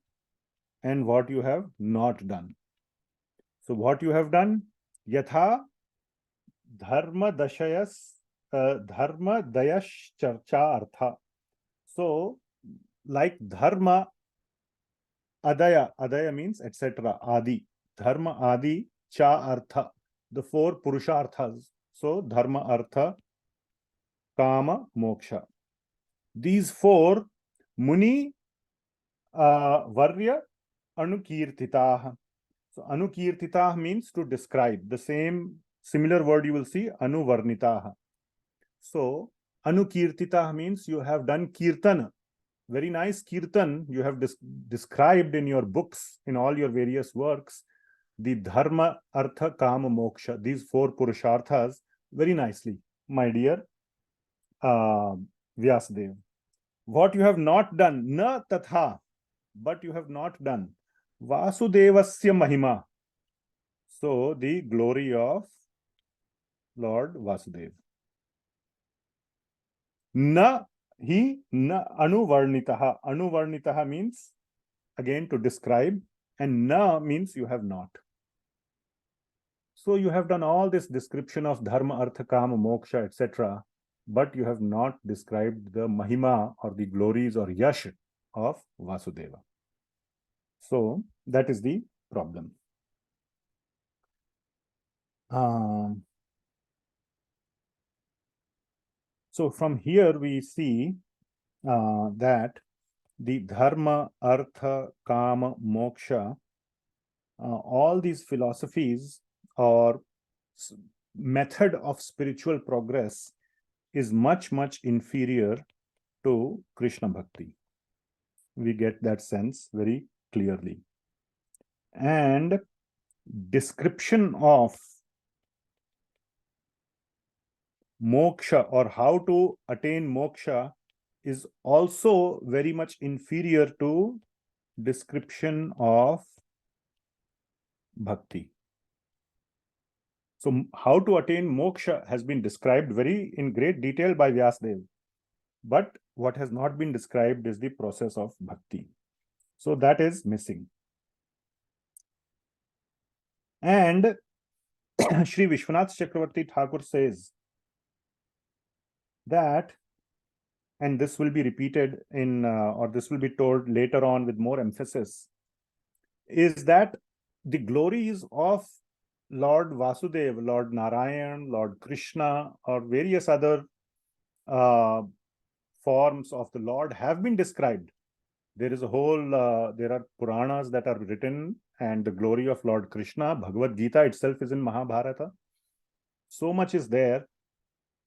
and what you have not done. So, what you have done? Yatha dharma dayash charcha artha. So, like dharma adaya means etc. Adi. Dharma adi cha artha. The four purusharthas. So, dharma artha kama moksha. These four muni varya anukirtitah. So anukirtitah means to describe. The similar word you will see, anuvarnitah. So anukirtitah means you have done kirtan. Very nice kirtan you have described in your books, in all your various works, the dharma, artha, kama, moksha, these four purusharthas, very nicely, my dear Vyasadeva. What you have not done, na tatha, but you have not done Vasudevasya mahima. So the glory of Lord Vasudeva. Na anuvarnitaha. Anuvarnitaha means again to describe, and na means you have not. So you have done all this description of dharma, artha, kama, moksha, etc., but you have not described the mahima or the glories or yash of Vasudeva. So that is the problem. So from here we see that the dharma, artha, kama, moksha, all these philosophies or method of spiritual progress is much, much inferior to Krishna Bhakti. We get that sense very clearly. And description of moksha or how to attain moksha is also very much inferior to description of bhakti. So how to attain moksha has been described in great detail by Vyasadeva. But what has not been described is the process of bhakti. So that is missing. And Sri Vishvanatha Chakravarthy Thakura says that, and this will be repeated in, or this will be told later on with more emphasis, is that the glories of Lord Vasudeva, Lord Narayan, Lord Krishna, or various other forms of the Lord have been described. There is a whole, there are Puranas that are written, and the glory of Lord Krishna, Bhagavad Gita itself is in Mahabharata. So much is there.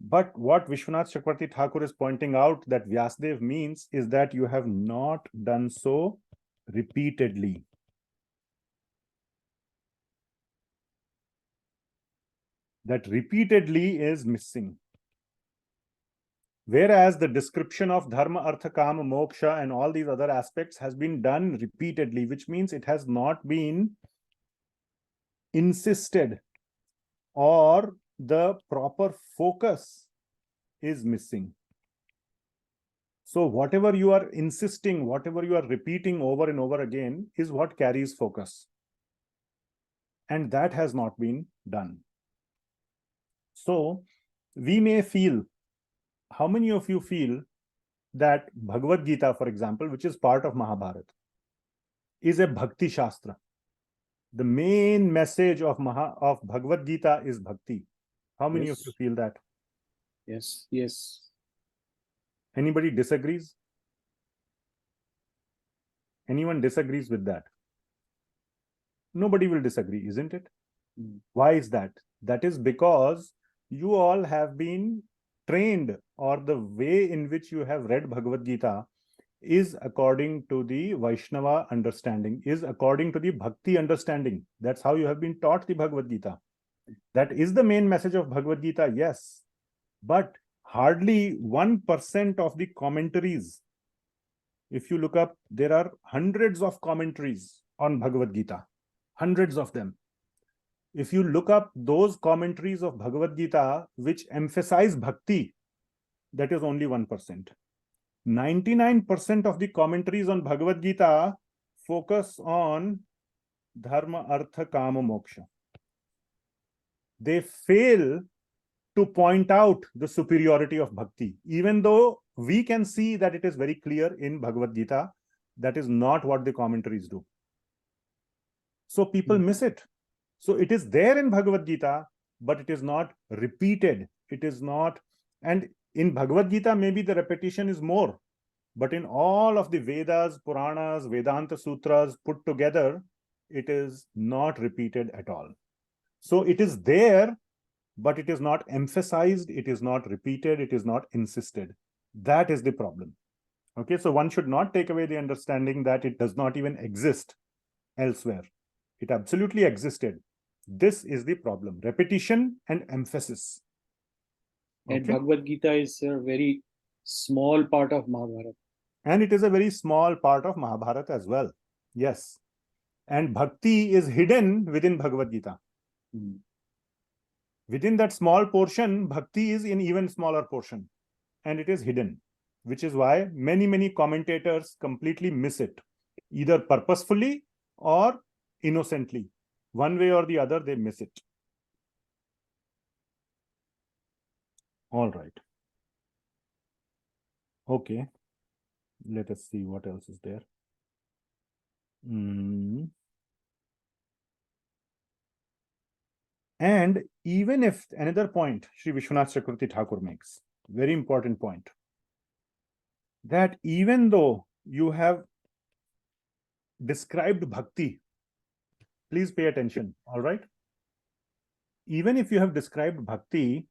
But what Vishwanath Chakravarthy Thakura is pointing out that Vyasadeva means is that you have not done so repeatedly. That repeatedly is missing. Whereas the description of dharma, artha, kama, moksha and all these other aspects has been done repeatedly, which means it has not been insisted, or the proper focus is missing. So whatever you are insisting, whatever you are repeating over and over again is what carries focus. And that has not been done. So we may feel, how many of you feel that Bhagavad Gita, for example, which is part of Mahabharata, is a Bhakti Shastra? The main message of Bhagavad Gita is Bhakti. How many Yes. of you feel that? Yes, yes. Anybody disagrees? Anyone disagrees with that? Nobody will disagree, isn't it? Mm. Why is that? That is because you all have been trained, or the way in which you have read Bhagavad Gita is according to the Vaishnava understanding, is according to the Bhakti understanding. That's how you have been taught the Bhagavad Gita. That is the main message of Bhagavad Gita, yes. But hardly 1% of the commentaries, if you look up, there are hundreds of commentaries on Bhagavad Gita, hundreds of them. If you look up those commentaries of Bhagavad Gita which emphasize bhakti, that is only 1%. 99% of the commentaries on Bhagavad Gita focus on dharma, artha, kama, moksha. They fail to point out the superiority of bhakti, even though we can see that it is very clear in Bhagavad Gita. That is not what the commentaries do. So people miss it. So it is there in Bhagavad Gita, but it is not repeated. It is not, and in Bhagavad Gita, maybe the repetition is more, but in all of the Vedas, Puranas, Vedanta Sutras put together, it is not repeated at all. So it is there, but it is not emphasized, it is not repeated, it is not insisted. That is the problem. Okay, so one should not take away the understanding that it does not even exist elsewhere. It absolutely existed. This is the problem: repetition and emphasis. And Okay? Bhagavad Gita is a very small part of Mahabharata. And it is a very small part of Mahabharata as well. Yes. And bhakti is hidden within Bhagavad Gita. Mm. Within that small portion, bhakti is in even smaller portion. And it is hidden, which is why many commentators completely miss it, either purposefully or innocently. One way or the other, they miss it. All right. Okay. Let us see what else is there. And even if, another point Sri Vishvanatha Chakravarthy Thakura makes, very important point, that even though you have described bhakti, please pay attention, all right? Even if you have described bhakti,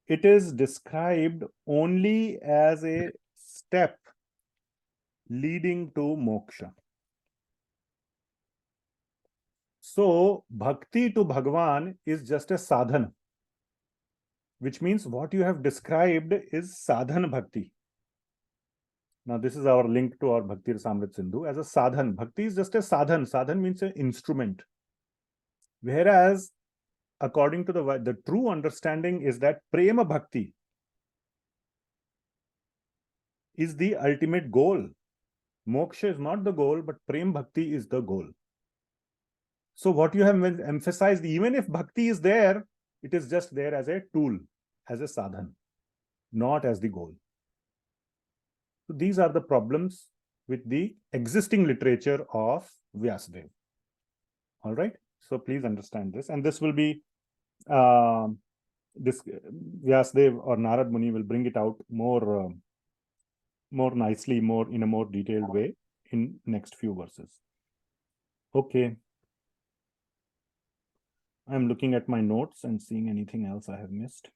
it is described only as a step leading to moksha. So, bhakti to Bhagavan is just a sadhana, which means what you have described is sadhana bhakti. Now, this is our link to our Bhakti Rasamrit Sindhu as a sadhan. Bhakti is just a sadhan. Sadhan means an instrument. Whereas, according to the true understanding is that prema bhakti is the ultimate goal. Moksha is not the goal, but prem bhakti is the goal. So what you have emphasized, even if bhakti is there, it is just there as a tool, as a sadhan, not as the goal. So these are the problems with the existing literature of Vyasadeva. All right. So please understand this, and this will be this Vyasadeva or Nārada Muni will bring it out more nicely, more in a more detailed way in next few verses. Okay. I'm looking at my notes and seeing anything else I have missed.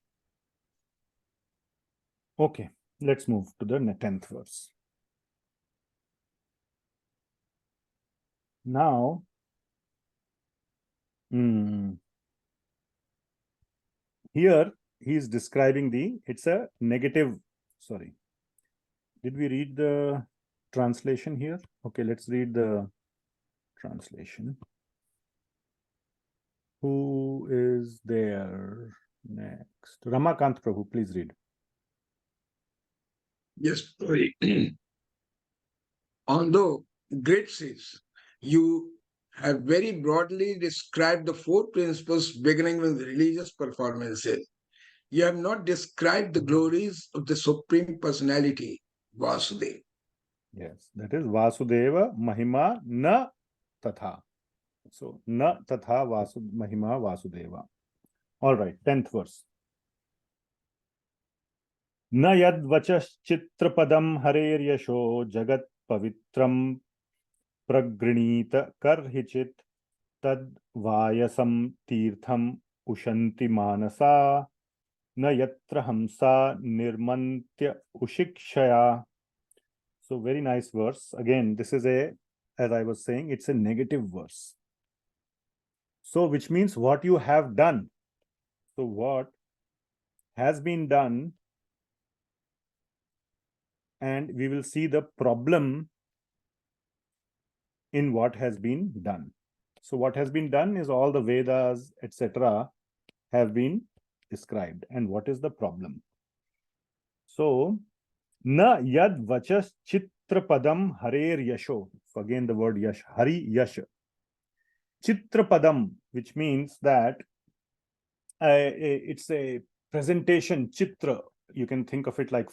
Okay, let's move to the 10th verse. Now, here he is describing it's a negative, sorry. Did we read the translation here? Okay, let's read the translation. Who is there next? Ramakant Prabhu, please read. Yes, sorry. Although, great says, you have very broadly described the four principles beginning with religious performances. You have not described the glories of the Supreme Personality, Vasudeva. Yes, that is Vasudeva Mahima na Tatha. So, na Tatha Mahima Vasudeva. All right, 10th verse. Na yad vachaschitrapadam harer yasho jagat pavitram pragrinita karhichit tad vayasam tirtham ushanti manasa na yatra hamsa nirmantya ushikshaya. So very nice verse. Again, this is as I was saying, it's a negative verse. So which means what you have done. So what has been done, and we will see the problem in what has been done. So what has been done is all the Vedas, etc. have been described. And what is the problem? So, na yad vachas chitrapadam harer yasho. So again the word yash, hari yash. Chitrapadam, which means that it's a presentation, chitra. You can think of it like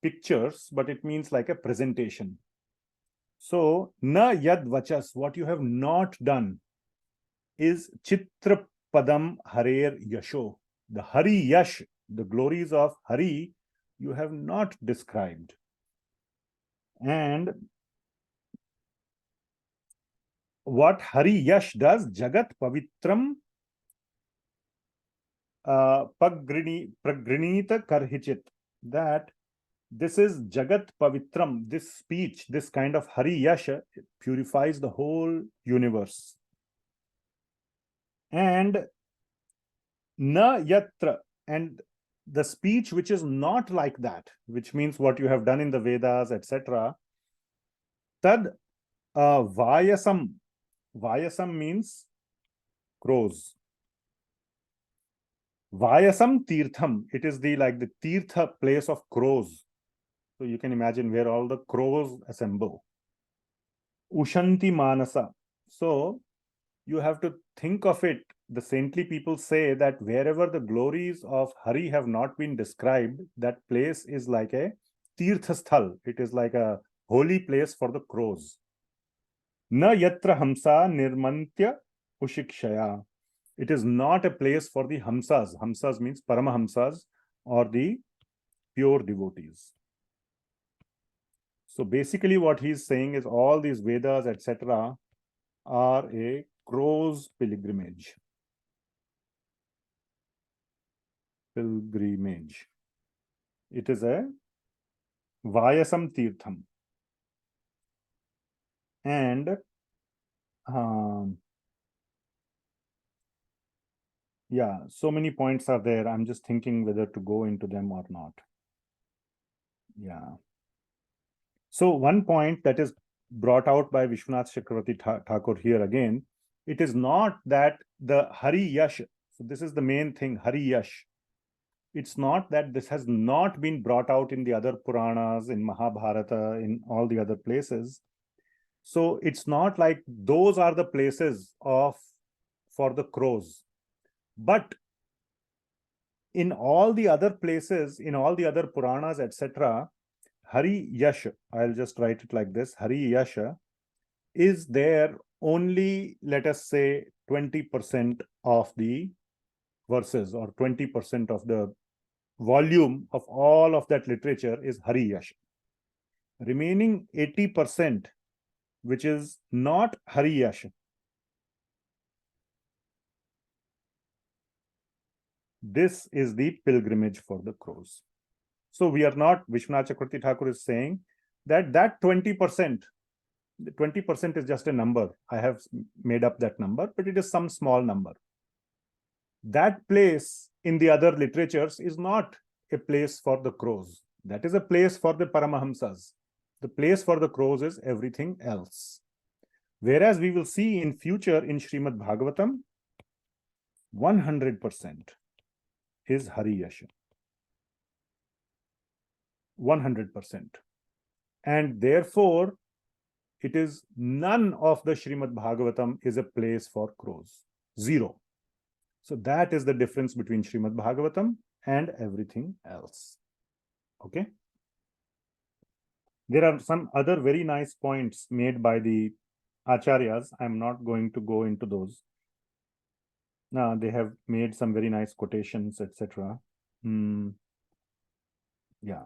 pictures, but it means like a presentation. So, na yad vachas, what you have not done is chitrapadam harer yasho. The hari yash, the glories of Hari, you have not described. And what Hari yash does, jagat pavitram pragrinita karhichit, that this is jagat pavitram, this speech, this kind of Hari yash purifies the whole universe. And na yatra, and the speech which is not like that, which means what you have done in the Vedas, etc. Tad vayasam. Vayasam means crows. Vayasam tirtham. It is the tirtha place of crows. So you can imagine where all the crows assemble. Ushanti manasa. So you have to think of it. The saintly people say that wherever the glories of Hari have not been described, that place is like a tirtha sthal. It is like a holy place for the crows. Na yatra hamsa nirmantya ushikshaya. It is not a place for the hamsas. Hamsas means paramahamsas or the pure devotees. So basically what he's saying is all these Vedas, etc. are a crow's pilgrimage. Pilgrimage. It is a Vayasam Tirtham. And yeah, so many points are there. I'm just thinking whether to go into them or not. Yeah. So one point that is brought out by Vishvanatha Chakravarthy Thakura here again, it is not that the Hari Yash, so this is the main thing, Hari Yash. It's not that this has not been brought out in the other Puranas, in Mahabharata, in all the other places. So it's not like those are the places for the crows. But in all the other places, in all the other Puranas, etc., Hari Yash, I'll just write it like this, Hari Yash is there only, let us say, 20% of the verses or 20% of the volume of all of that literature is Hari Yash. Remaining 80%, which is not Hari Yash, this is the pilgrimage for the crows. So we are not, Vishvanatha Chakravarthy Thakura is saying that 20%, the 20% is just a number. I have made up that number, but it is some small number. That place in the other literatures is not a place for the crows. That is a place for the Paramahamsas. The place for the crows is everything else. Whereas we will see in future in Srimad Bhagavatam, 100% is Hari Yash. 100%. And therefore, it is none of the Srimad Bhagavatam is a place for crows. Zero. So that is the difference between Srimad Bhagavatam and everything else. Okay. There are some other very nice points made by the acharyas. I'm not going to go into those. They have made some very nice quotations, etc. Yeah.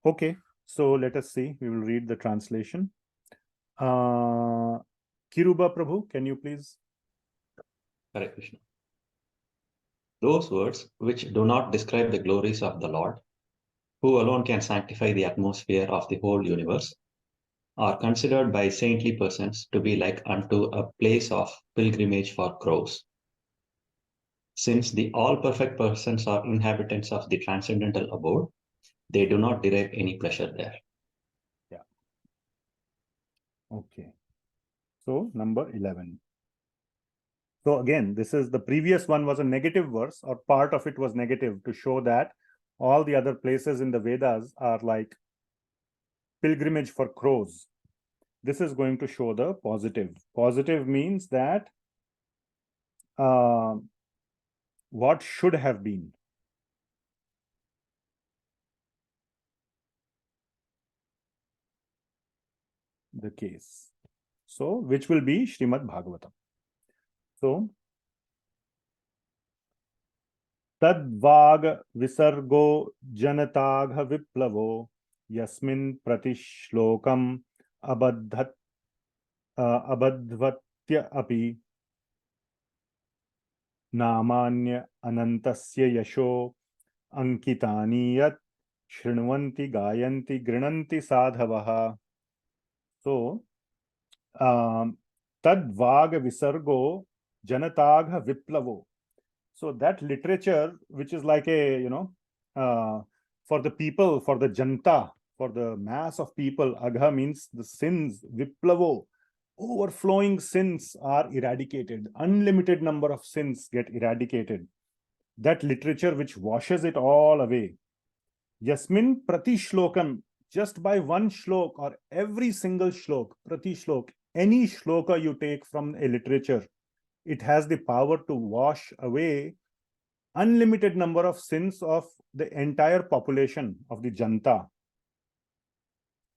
Okay, so let us see. We will read the translation. Kiruba Prabhu, can you please? Hare Krishna. Those words which do not describe the glories of the Lord, who alone can sanctify the atmosphere of the whole universe, are considered by saintly persons to be like unto a place of pilgrimage for crows. Since the all perfect persons are inhabitants of the transcendental abode, they do not derive any pleasure there. Yeah. Okay. So number 11. So again, this is the previous one was a negative verse, or part of it was negative, to show that all the other places in the Vedas are like pilgrimage for crows. This is going to show the positive. Positive means that what should have been. The case. So, which will be Srimad Bhagavatam. So, Tadvag Visargo Janatagha Viplavo Yasmin Pratishlokam Abadhvatya Api Namanya Anantasya Yasho Ankitani Yat Shrinvanti Gayanti Grinanti Sadhavaha. So, Tadvag Visargo Janatagha Viplavo. So that literature, which is like a, for the people, for the janta, for the mass of people, agha means the sins, viplavo, overflowing sins are eradicated. Unlimited number of sins get eradicated. That literature which washes it all away. Yasmin prati shlokam, just by one shlok or every single shlok, prati shlok, any shloka you take from a literature, it has the power to wash away unlimited number of sins of the entire population of the janta.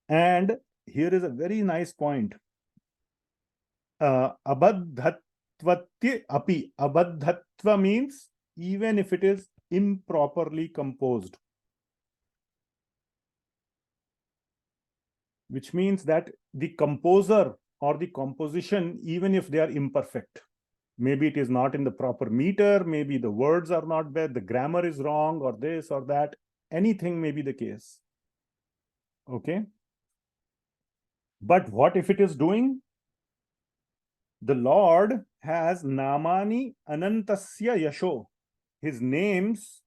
And here is a very nice point. Abadhatvati api. Abadhatva means even if it is improperly composed. Which means that the composer or the composition, even if they are imperfect, maybe it is not in the proper meter, maybe the words are not there, the grammar is wrong, or this or that, anything may be the case. Okay. But what if it is doing? The Lord has Namani Anantasya Yasho. His names,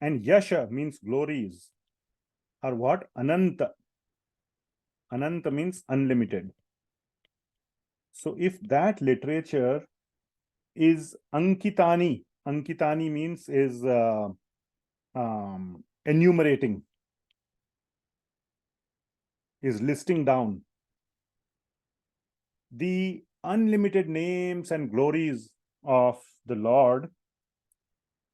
and Yasha means glories, are what? Ananta. Ananta means unlimited. So if that literature is Ankitani, Ankitani means is enumerating, is listing down the unlimited names and glories of the Lord,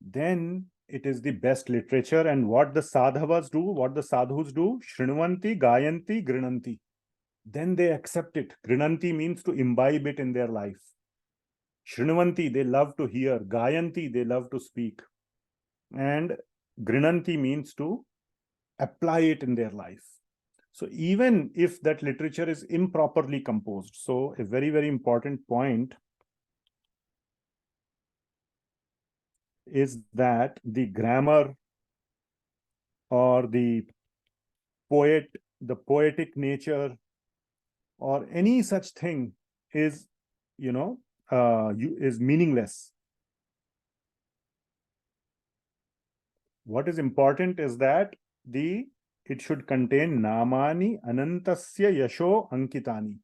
then it is the best literature. And what the sadhavas do, what the sadhus do, Shrinvanti, Gayanti, Grinanti. Then they accept it. Grinanti means to imbibe it in their life. Shrinvanti, they love to hear. Gayanti, they love to speak. And Grinanti means to apply it in their life. So even if that literature is improperly composed, so a very, very important point is that the grammar or the poetic nature or any such thing is, is meaningless. What is important is that it should contain Namani Anantasya Yasho Ankitani.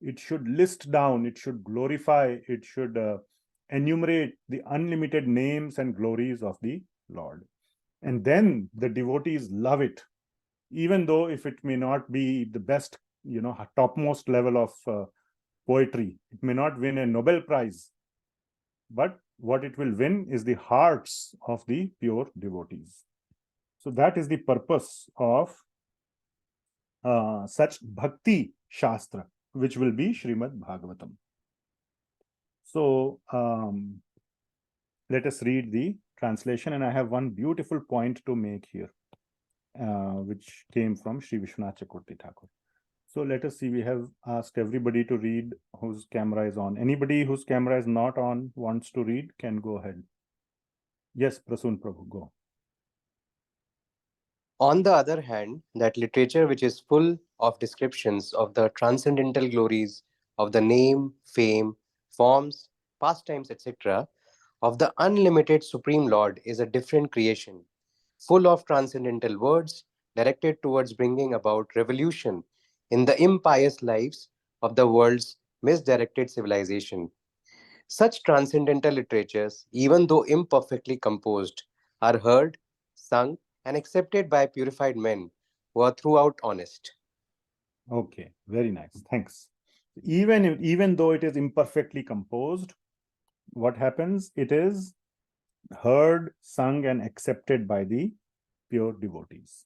It should list down, it should glorify, it should enumerate the unlimited names and glories of the Lord. And then the devotees love it, even though if it may not be the best, topmost level of poetry, it may not win a Nobel Prize, but what it will win is the hearts of the pure devotees. So that is the purpose of such Bhakti Shastra. which will be Srimad Bhagavatam. So let us read the translation, and I have one beautiful point to make here, which came from Sri Vishvanatha Chakravarthy Thakura. So let us see, we have asked everybody to read whose camera is on. Anybody whose camera is not on wants to read can go ahead. Yes, Prasun Prabhu, go. On the other hand, that literature which is full of descriptions of the transcendental glories of the name, fame, forms, pastimes, etc., of the unlimited Supreme Lord is a different creation, full of transcendental words directed towards bringing about revolution in the impious lives of the world's misdirected civilization. Such transcendental literatures, even though imperfectly composed, are heard, sung, and accepted by purified men who are throughout honest. Okay, very nice. Thanks. Even though it is imperfectly composed, what happens? It is heard, sung, and accepted by the pure devotees.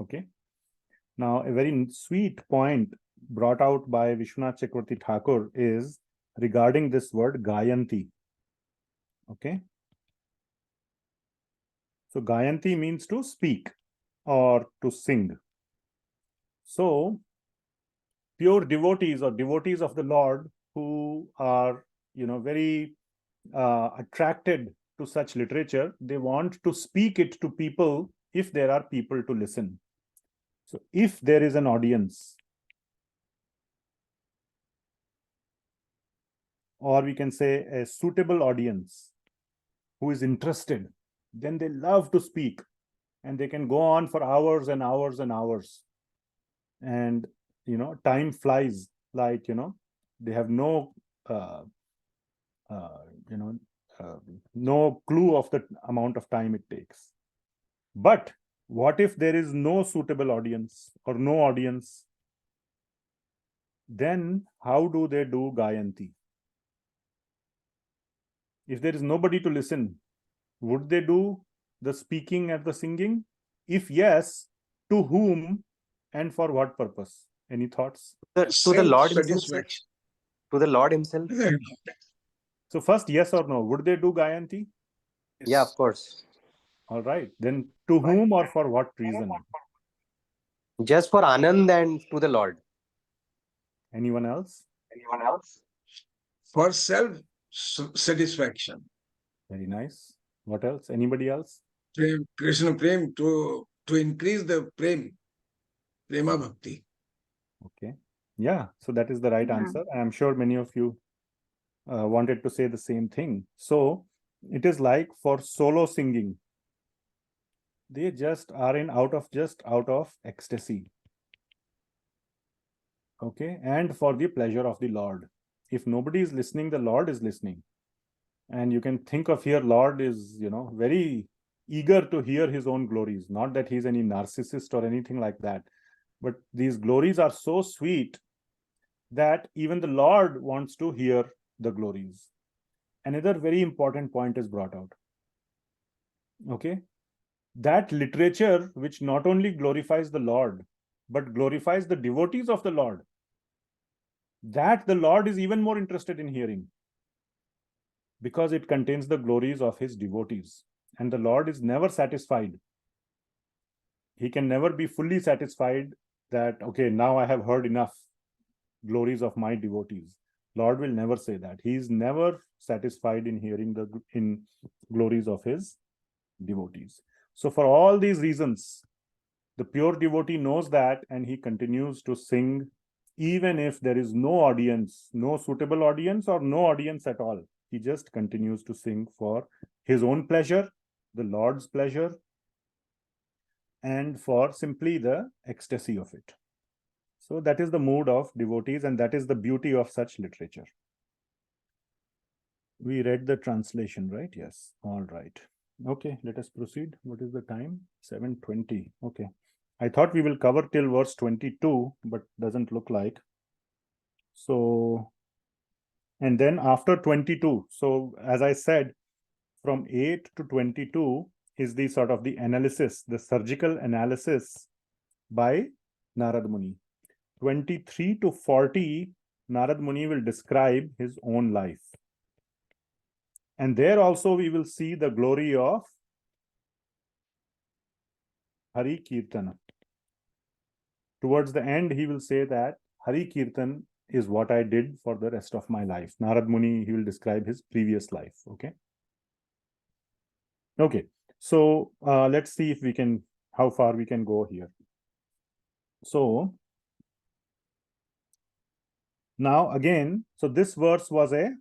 Okay. Now, a very sweet point brought out by Vishwanath Chakravarthy Thakur is regarding this word Gayanti. Okay. So Gayanti means to speak or to sing. So pure devotees or devotees of the Lord who are, very attracted to such literature, they want to speak it to people if there are people to listen. So if there is an audience, or we can say a suitable audience who is interested, then they love to speak, and they can go on for hours and hours and hours. And, time flies like, they have no, no clue of the amount of time it takes. But what if there is no suitable audience or no audience? Then how do they do Gayanti? If there is nobody to listen, would they do the speaking and the singing? If yes, to whom and for what purpose? Any thoughts? To the Lord himself. Satisfaction. To the Lord himself. So first, yes or no? Would they do Gayanti? Yeah, of course. All right. Then to whom or for what reason? Just for Anand and to the Lord. Anyone else? For self-satisfaction. Very nice. What else? Anybody else? Prem, Krishna Prem, to increase the Prema Bhakti. Okay. Yeah. So that is the right answer. I am sure many of you wanted to say the same thing. So it is like for solo singing, they just are out of ecstasy. Okay. And for the pleasure of the Lord. If nobody is listening, the Lord is listening. And you can think of here, Lord is, very eager to hear his own glories. Not that he's any narcissist or anything like that. But these glories are so sweet that even the Lord wants to hear the glories. Another very important point is brought out. Okay. That literature which not only glorifies the Lord, but glorifies the devotees of the Lord, that the Lord is even more interested in hearing, because it contains the glories of his devotees. And the Lord is never satisfied. He can never be fully satisfied that, okay, now I have heard enough glories of my devotees. Lord will never say that. He is never satisfied in hearing the glories of his devotees. So for all these reasons, the pure devotee knows that, and he continues to sing even if there is no audience, no suitable audience, or no audience at all. He just continues to sing for his own pleasure, the Lord's pleasure, and for simply the ecstasy of it. So that is the mood of devotees, and that is the beauty of such literature. We read the translation, right? Yes. All right. Okay, let us proceed. What is the time? 7:20. Okay. I thought we will cover till verse 22, but doesn't look like. So, and then after 22, so as I said, from 8 to 22 is the sort of the analysis, the surgical analysis by Nārada Muni. 23 to 40, Narada Muni will describe his own life. And there also we will see the glory of Hari Kirtana. Towards the end, he will say that Hari Kirtan is what I did for the rest of my life. Narada Muni, he will describe his previous life. Okay. Okay. So let's see if we can, how far we can go here. So now again, so this verse was a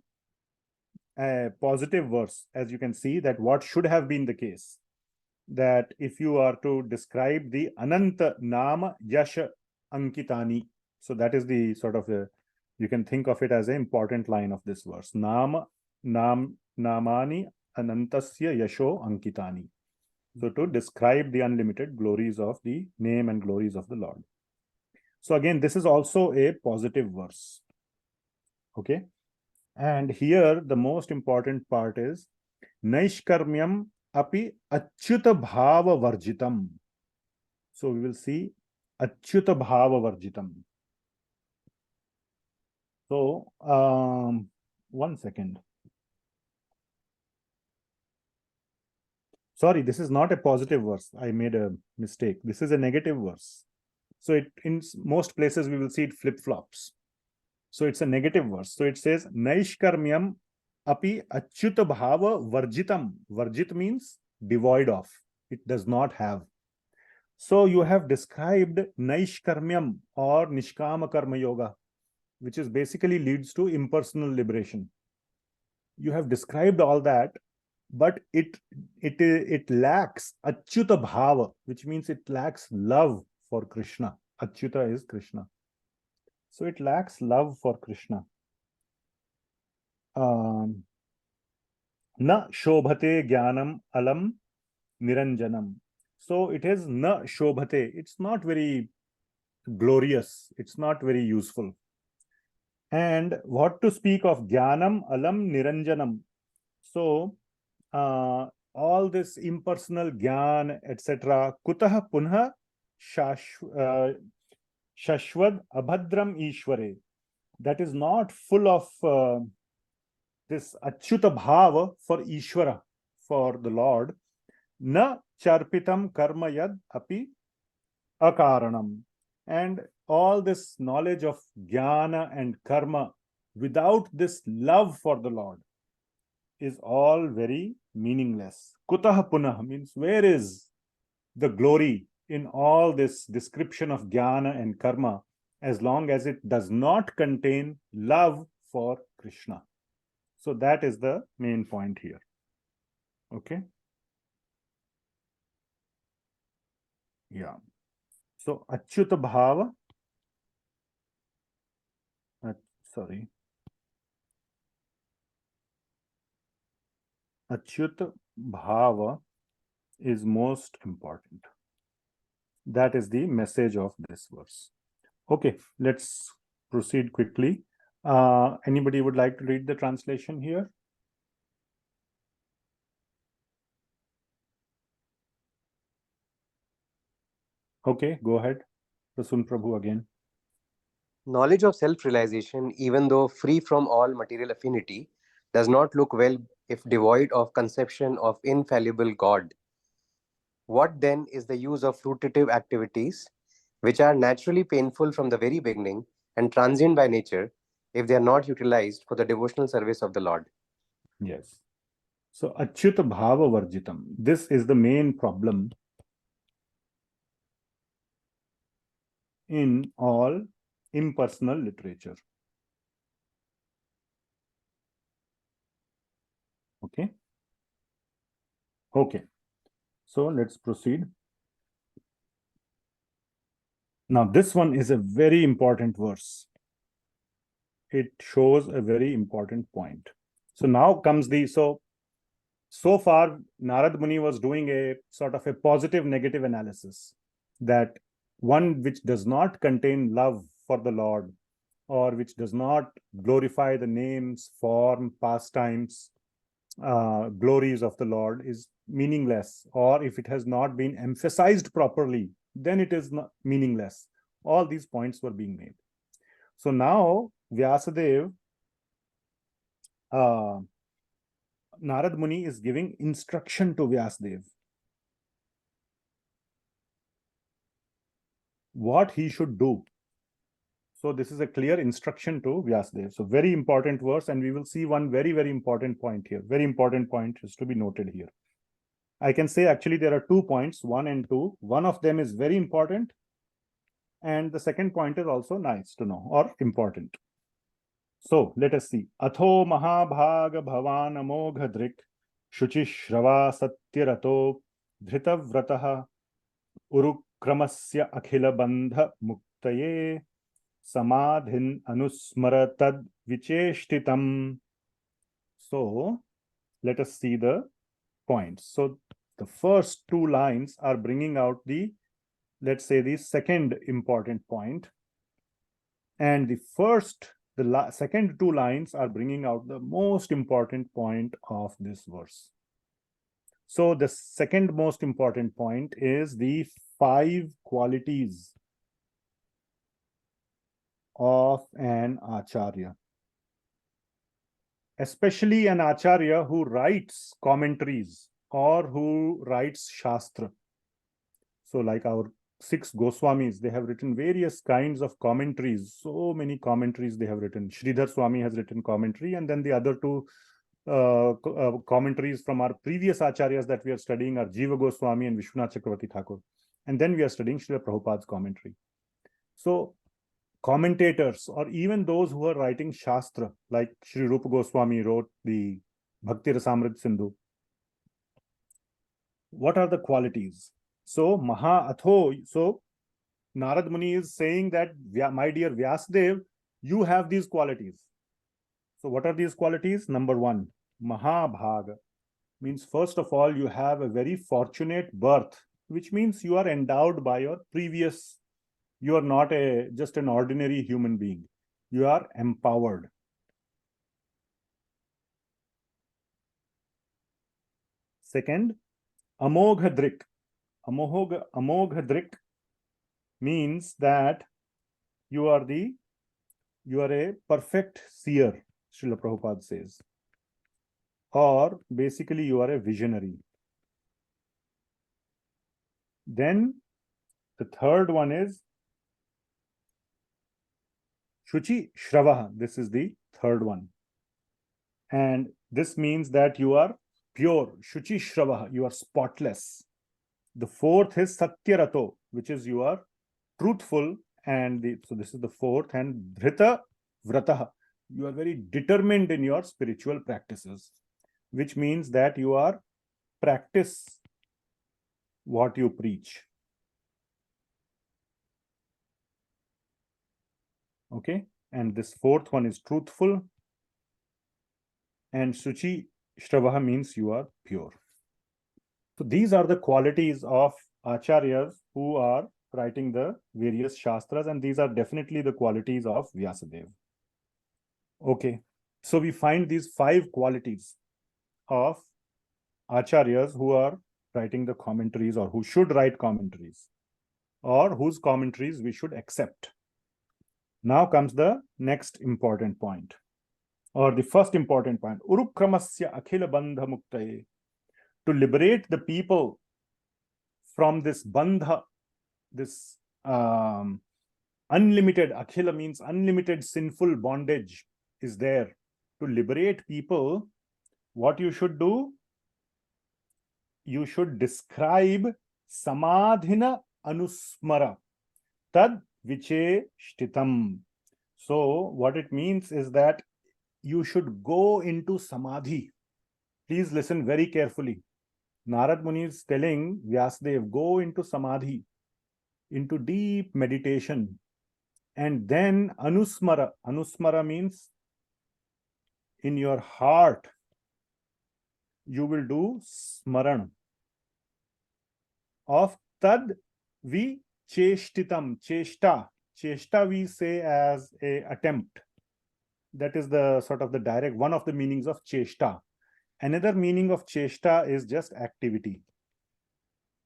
positive verse, as you can see, that what should have been the case, that if you are to describe the Ananta Nama Yasha Ankitani, so that is the sort of the, you can think of it as an important line of this verse. Namani Anantasya Yasho Ankitani. So to describe the unlimited glories of the name and glories of the Lord. So again, this is also a positive verse. Okay. And here the most important part is Naishkarmyam api achyuta bhava varjitam. So we will see achyuta bhava varjitam. So one second. Sorry, this is not a positive verse. I made a mistake. This is a negative verse. So it, in most places we will see it flip-flops. So it's a negative verse. So it says Naishkarmyam api achyuta bhava varjitam. Varjit means devoid of. It does not have. So you have described Naishkarmyam or Nishkama Karma Yoga, which is basically leads to impersonal liberation. You have described all that, but it lacks achyuta bhava, which means it lacks love for Krishna. Achyuta is Krishna. So it lacks love for Krishna. Na shobhate jnanam alam niranjanam. So it is na shobhate. It's not very glorious. It's not very useful. And what to speak of jnanam alam niranjanam. So all this impersonal jnana, etc. Kutah punha shashwad abhadram ishware. That is not full of this achyuta bhava for Ishvara, for the Lord. Na charpitam karma yad api akaranam. And all this knowledge of jnana and karma without this love for the Lord is all very meaningless. Kutah punah means where is the glory in all this description of jnana and karma, as long as it does not contain love for Krishna. So that is the main point here. Okay. Yeah. So achyuta bhava. Achyuta bhava is most important. That is the message of this verse. Okay, let's proceed quickly. Anybody would like to read the translation here? Okay, go ahead. Prasun Prabhu again. Knowledge of self-realization, even though free from all material affinity, does not look well if devoid of conception of infallible God. What then is the use of fruitative activities, which are naturally painful from the very beginning and transient by nature, if they are not utilized for the devotional service of the Lord? Yes. So achyuta bhava varjitam. This is the main problem in all impersonal literature. Okay. Okay. So let's proceed. Now this one is a very important verse. It shows a very important point. So now comes the, so far Narada Muni was doing a sort of a positive negative analysis, that one which does not contain love for the Lord, or which does not glorify the names, form, pastimes, glories of the Lord is meaningless, or if it has not been emphasized properly, then it is not meaningless. All these points were being made. So now Vyasadeva, Nārada Muni is giving instruction to Vyasadeva what he should do. So this is a clear instruction to Vyasadeva. So very important verse, and we will see one very, very important point here. Very important point is to be noted here. I can say actually there are 2 points, 1 and 2. One of them is very important, and the second point is also nice to know or important. So let us see. Atho Mahabhaga Bhavan Amoghadrik Shuchi Shrava Satyarato Dhritavrataha Urukramasya Akhila Bandha Muktaye Samadhinanusmara Tad Vicheshtitam. So let us see the points. So the first 2 lines are bringing out the, let's say, the second important point, and the second 2 lines are bringing out the most important point of this verse. So the second most important point is the 5 qualities of an acharya, especially an acharya who writes commentaries or who writes Shastra. So like our 6 Goswamis, they have written various kinds of commentaries. So many commentaries they have written. Sridhar Swami has written commentary, and then the other 2 commentaries from our previous acharyas that we are studying are Jiva Goswami and Vishvanatha Chakravarthy Thakura. And then we are studying Srila Prabhupada's commentary. So commentators, or even those who are writing Shastra, like Sri Rupa Goswami wrote the Bhakti Rasamrit Sindhu. What are the qualities? So so Nārada Muni is saying that, my dear Vyasadeva, you have these qualities. So what are these qualities? Number 1, Mahabhaga, means first of all you have a very fortunate birth, which means you are endowed by your previous, you are not just an ordinary human being. You are empowered. Second, Amoghadrik. Amoghadrik means that you are a perfect seer, Srila Prabhupada says. Or basically you are a visionary. Then the third one is Shuchi Shravaha. This is the third one. And this means that you are pure. Shuchi Shravaha, you are spotless. The fourth is Satyarato, which is you are truthful. And so this is the fourth. And Dhrita Vrataha, you are very determined in your spiritual practices, which means that you are practice what you preach. Okay, and this fourth one is truthful, and Shuchi Shravaha means you are pure. So these are the qualities of acharyas who are writing the various shastras, and these are definitely the qualities of Vyasadeva. Okay, so we find these 5 qualities of acharyas who are writing the commentaries, or who should write commentaries, or whose commentaries we should accept. Now comes the next important point, or the first important point. Urukramasya akhila bandha muktaye. To liberate the people from this bandha, this unlimited, akhila means unlimited sinful bondage is there. To liberate people, what you should do? You should describe samadhinanusmara tad vicheshtitam. So what it means is that you should go into samadhi. Please listen very carefully. Nārada Muni is telling Vyasadeva, go into samadhi, into deep meditation, and then anusmara. Anusmara means in your heart you will do smaran of tad vicheshtitam. Cheshta we say as a attempt. That is the sort of the direct one of the meanings of cheshta. Another meaning of cheshta is just activity,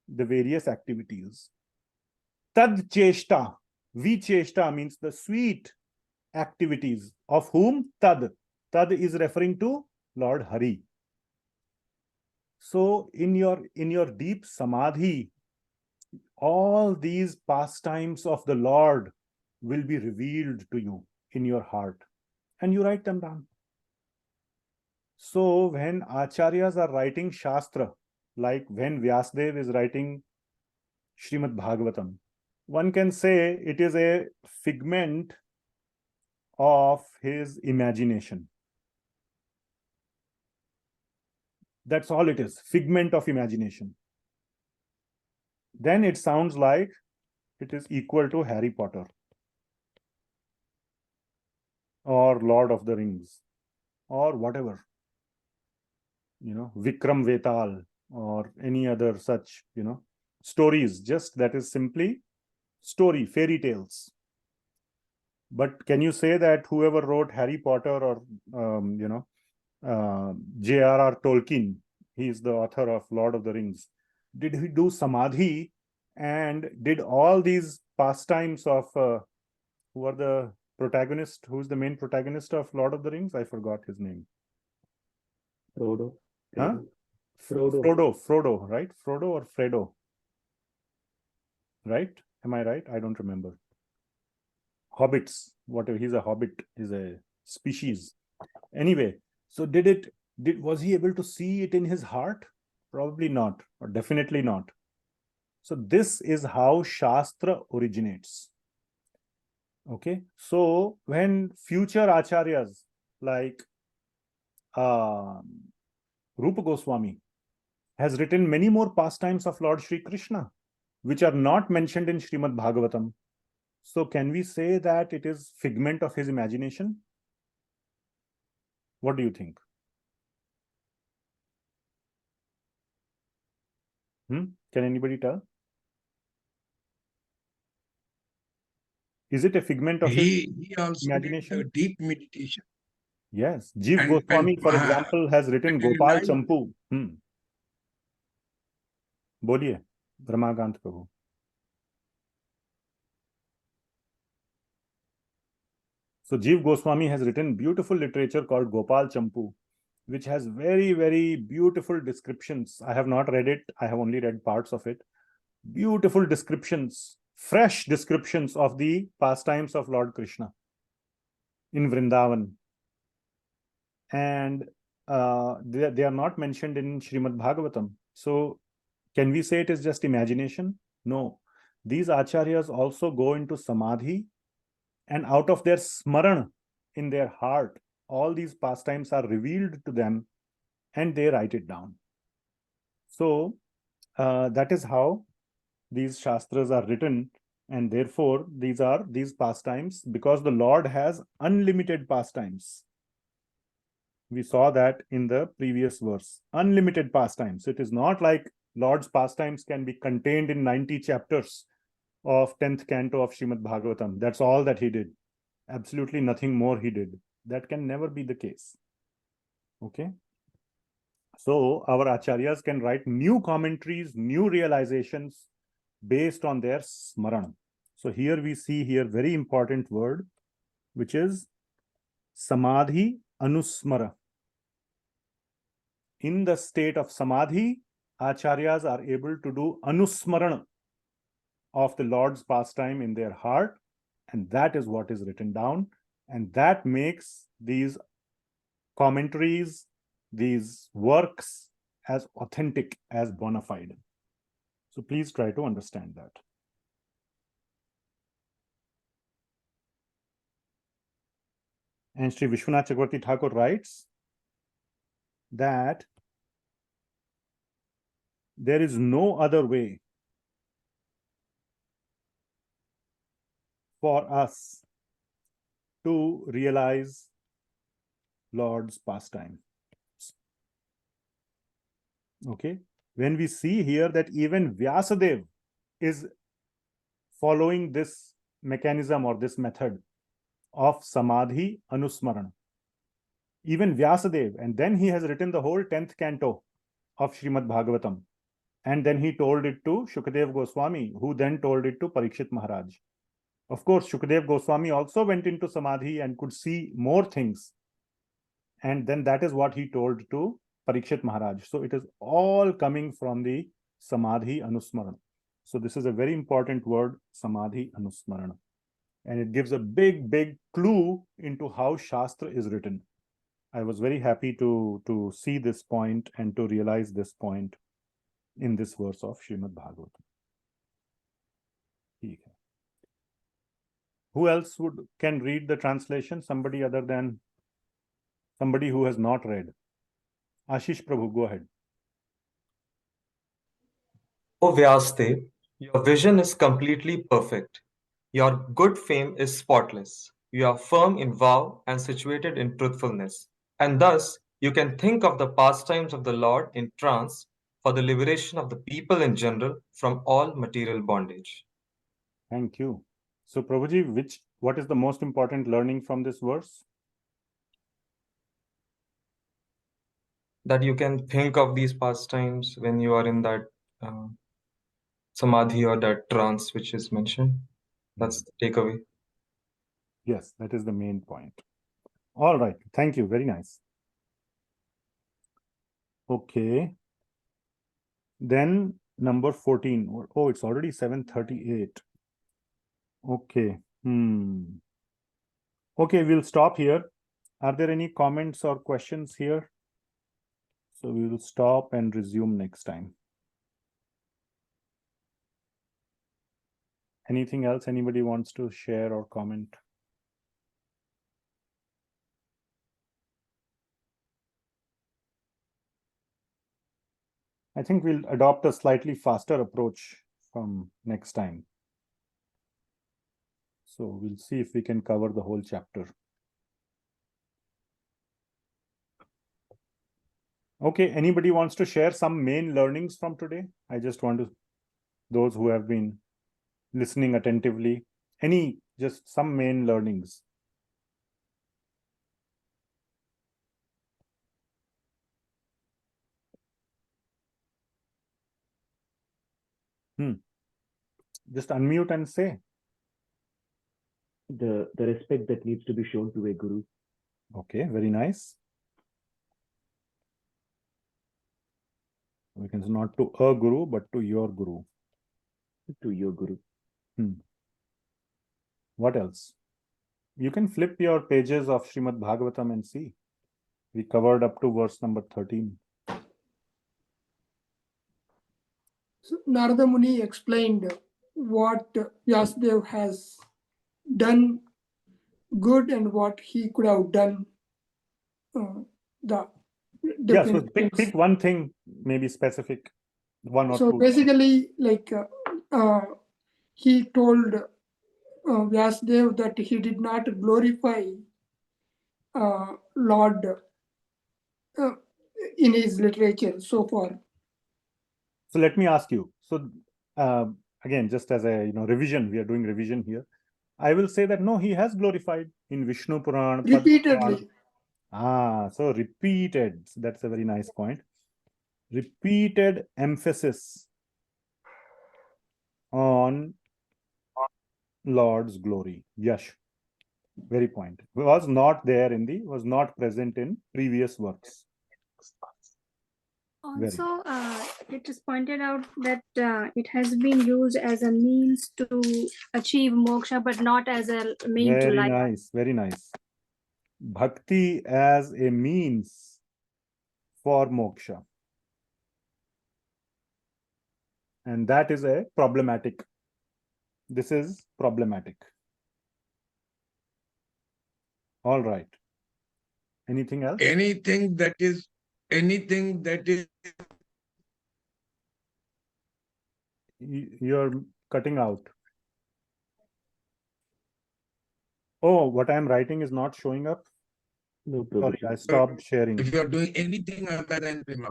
the various activities. Tad cheshta, Vicheshta means the sweet activities of whom? Tad. Tad is referring to Lord Hari. So in your deep samadhi, all these pastimes of the Lord will be revealed to you in your heart, and you write them down. So when acharyas are writing Shastra, like when Vyasadeva is writing Srimad Bhagavatam, one can say it is a figment of his imagination. That's all it is, figment of imagination. Then it sounds like it is equal to Harry Potter or Lord of the Rings or whatever, Vikram Vetal or any other such, stories. Just that is simply story, fairy tales. But can you say that whoever wrote Harry Potter or, J.R.R. Tolkien, he is the author of Lord of the Rings, did he do samadhi and did all these pastimes of, who are the protagonist, who's the main protagonist of Lord of the Rings? I forgot his name. Frodo. Huh? Frodo, right? Frodo or Fredo? Right? Am I right? I don't remember. Hobbits, whatever, he's a hobbit, is a species. Anyway, so was he able to see it in his heart? Probably not, or definitely not. So this is how Shastra originates. Okay, so when future acharyas like Rupa Goswami has written many more pastimes of Lord Shri Krishna, which are not mentioned in Srimad Bhagavatam. So can we say that it is figment of his imagination? What do you think? Can anybody tell? Is it a figment of his He also imagination? did a deep meditation. Yes. Jiv Goswami, for example, has written Gopal Champu. Boliye, Brahmakant Prabhu. So Jiv Goswami has written beautiful literature called Gopal Champu, which has very, very beautiful descriptions. I have not read it. I have only read parts of it. Beautiful descriptions, fresh descriptions of the pastimes of Lord Krishna in Vrindavan. And they are not mentioned in Srimad Bhagavatam. So can we say it is just imagination? No. These acharyas also go into samadhi, and out of their smaran in their heart, all these pastimes are revealed to them and they write it down. So that is how these shastras are written, and therefore these pastimes, because the Lord has unlimited pastimes. We saw that in the previous verse, unlimited pastimes. It is not like Lord's pastimes can be contained in 90 chapters of 10th canto of Srimad Bhagavatam. That's all that he did. Absolutely nothing more he did. That can never be the case. Okay. So our acharyas can write new commentaries, new realizations based on their smaran. So here we see very important word, which is samadhi anusmara. In the state of samadhi, acharyas are able to do anusmarana of the Lord's pastime in their heart, and that is what is written down, and that makes these commentaries, these works, as authentic as bona fide. So please try to understand that. And Sri Vishvanatha Chakravarthy Thakura writes that there is no other way for us to realize Lord's pastime. Okay, when we see here that even Vyasadeva is following this mechanism or this method of samadhi anusmarana, even Vyasadeva, and then he has written the whole 10th canto of Srimad Bhagavatam, and then he told it to Shukadeva Goswami, who then told it to Parikshit Maharaj. Of course, Shukdev Goswami also went into Samadhi and could see more things. And then that is what he told to Parikshit Maharaj. So it is all coming from the Samadhi Anusmarana. So this is a very important word, Samadhi Anusmarana. And it gives a big, big clue into how Shastra is written. I was very happy to see this point and to realize this point in this verse of Srimad Bhagavatam. Who else can read the translation? Somebody other than somebody who has not read. Ashish Prabhu, go ahead. O Vyasadeva, your vision is completely perfect. Your good fame is spotless. You are firm in vow and situated in truthfulness. And thus, you can think of the pastimes of the Lord in trance for the liberation of the people in general from all material bondage. Thank you. So, Prabhuji, what is the most important learning from this verse? That you can think of these pastimes when you are in that samadhi or that trance which is mentioned. That's the takeaway. Yes, that is the main point. All right. Thank you. Very nice. Okay. Then number 14. Oh, it's already 7:38. Okay. Okay, we'll stop here. Are there any comments or questions here? So we will stop and resume next time. Anything else anybody wants to share or comment? I think we'll adopt a slightly faster approach from next time. So we'll see if we can cover the whole chapter. Okay, anybody wants to share some main learnings from today? I just want to, those who have been listening attentively, just some main learnings. Just unmute and say. The respect that needs to be shown to a guru. Okay, very nice. We can say not to a guru, but to your guru. To your guru. What else? You can flip your pages of Srimad Bhagavatam and see. We covered up to verse number 13. So Narada Muni explained what Vyasadeva has done good and what he could have done. Yeah, so pick one thing, maybe specific, one or two. So basically, like he told Vyasadeva that he did not glorify Lord in his literature so far. So let me ask you. So again, just as a revision, we are doing revision here. I will say that no, he has glorified in Vishnu Purana. Repeatedly. So repeated. That's a very nice point. Repeated emphasis on Lord's glory. Yash. Very point. Was not present in previous works. Also, it is pointed out that it has been used as a means to achieve moksha, but not as a means to life. Very nice, very nice. Bhakti as a means for moksha. And that is a problematic. This is problematic. All right. Anything else? Anything that is You're cutting out. Oh, what I'm writing is not showing up? No problem. Sorry, I stopped sharing. if you are doing anything other than Prema.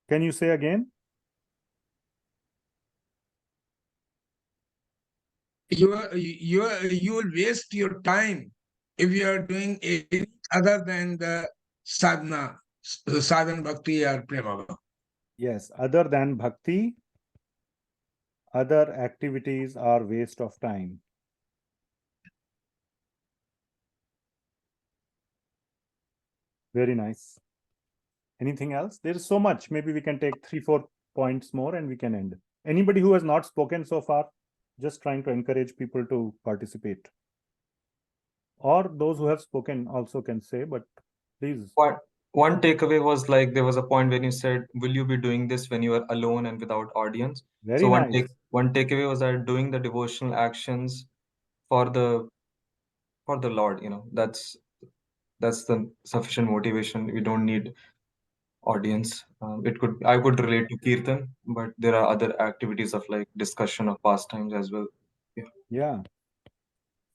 Can you say again? You will waste your time if you are doing anything other than the sadhana, sadhana bhakti or prema. Yes, other than bhakti, other activities are waste of time. Very nice. Anything else? There's so much. Maybe we can take 3-4 points more and we can end. Anybody who has not spoken so far, just trying to encourage people to participate. Or those who have spoken also can say, but please. One takeaway was like there was a point when you said, will you be doing this when you are alone and without audience? Very So nice. one takeaway was that doing the devotional actions for the Lord, that's the sufficient motivation. We don't need audience. I could relate to Kirtan, but there are other activities of like discussion of pastimes as well. Yeah.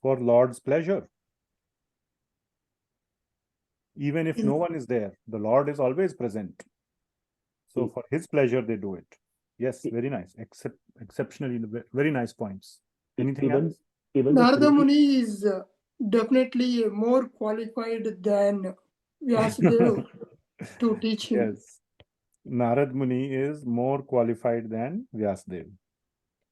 For Lord's pleasure. Even if no one is there, the Lord is always present. So for his pleasure, they do it. Yes, very nice. Exceptionally, very nice points. Anything else? Narada Muni is definitely more qualified than Vyasadeva to teach him. Yes. Nārada Muni is more qualified than Vyasadeva.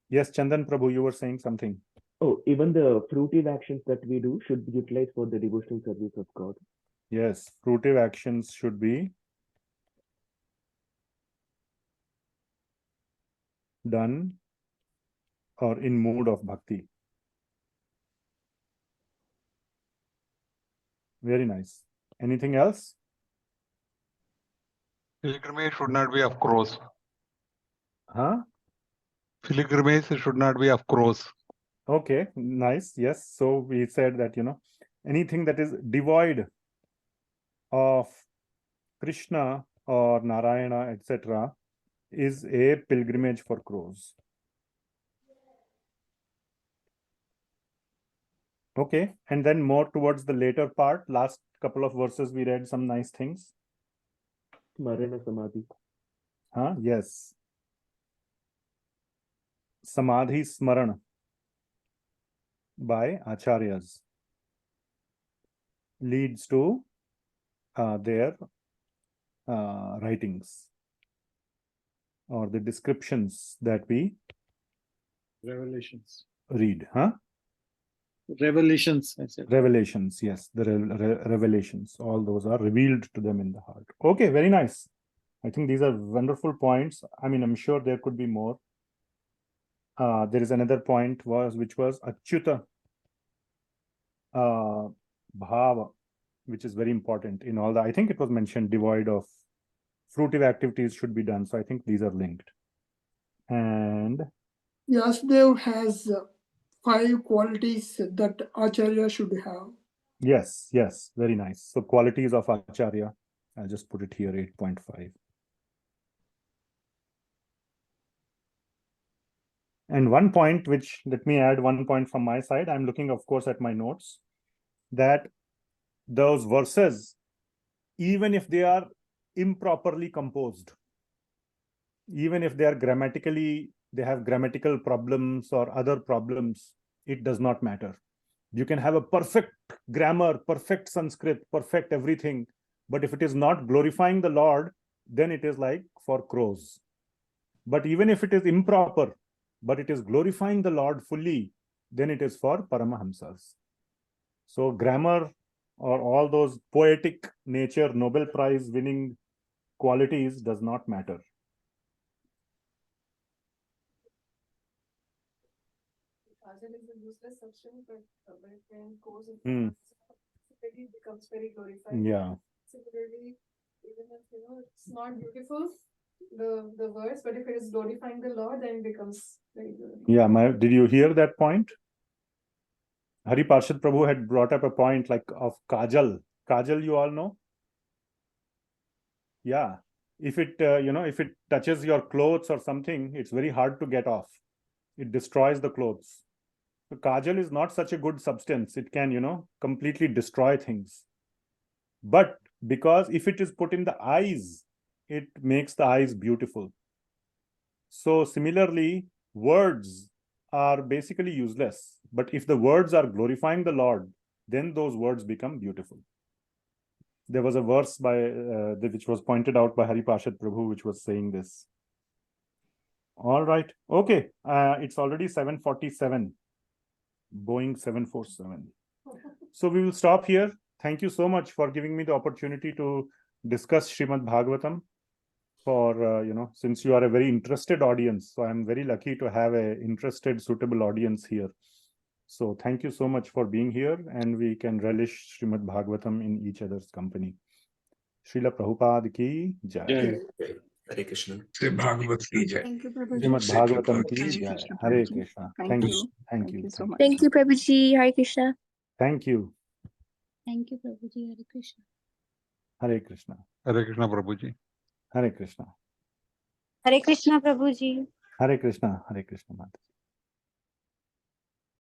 Yes, Chandan Prabhu, you were saying something. Oh, even the fruitive actions that we do should be utilized for the devotional service of God. Yes, fruitive actions should be done or in mood of bhakti. Very nice. Anything else? Pilgrimage should not be of crows. Huh? Pilgrimage should not be of crows. Okay, nice. Yes. So we said that, anything that is devoid of Krishna or Narayana, etc., is a pilgrimage for crows. Okay, and then more towards the later part, last couple of verses, we read some nice things. Smarana Samadhi. Huh? Yes. Samadhi Smarana by acharyas leads to their writings or the descriptions that we Revelations. read. Huh? Revelations, I said. Revelations, yes, the revelations. All those are revealed to them in the heart. Okay, very nice. I think these are wonderful points. I mean, I'm sure there could be more. There is another point which was Achyuta Bhava, which is very important in all the, I think it was mentioned, devoid of fruitive activities should be done. So I think these are linked. And Vyasadeva has 5 qualities that acharya should have. yes, very nice. So qualities of acharya, I'll just put it here, 8.5. And one point which, let me add one point from my side. I'm looking, of course, at my notes, that those verses, even if they are improperly composed, even if they are they have grammatical problems or other problems, it does not matter. You can have a perfect grammar, perfect Sanskrit, perfect everything, but if it is not glorifying the Lord, then it is like for crows. But even if it is improper, but it is glorifying the Lord fully, then it is for Paramahamsas. So grammar or all those poetic nature, Nobel Prize winning qualities does not matter. It is a useless substance, but when goes into it becomes very glorified. Yeah. Similarly, even if it's not beautiful, the words, but if it is glorifying the Lord, then it becomes very good. Yeah, did you hear that point? Hari Parshad Prabhu had brought up a point like of kajal. Kajal, you all know? Yeah. If it, if it touches your clothes or something, it's very hard to get off. It destroys the clothes. So kajal is not such a good substance. It can, completely destroy things. But because if it is put in the eyes, it makes the eyes beautiful. So similarly, words are basically useless. But if the words are glorifying the Lord, then those words become beautiful. There was a verse by which was pointed out by Hari Parshad Prabhu, which was saying this. All right. Okay. It's already 7:47. Boeing 747. So we will stop here. Thank you so much for giving me the opportunity to discuss Srimad Bhagavatam. For since you are a very interested audience, so I'm very lucky to have a interested, suitable audience here. So thank you so much for being here, and we can relish Srimad Bhagavatam in each other's company. Srila Prabhupada ki jai. Hare Krishna. Sri Bhagavat ki jai. Thank you, Prabhuji. Srimad Bhagavatam ki Hare jai. Krishna, Hare Prabhuji. Krishna. Thank Thank you. you. Thank you. so much. Thank you, Prabhuji. Hare Krishna. Thank you. Thank you, Prabhuji. Hare Krishna. Hare Krishna. Hare Krishna, Prabhuji. Hare Krishna. Hare Krishna, Prabhuji. Hare Krishna. Hare Krishna. Mataji.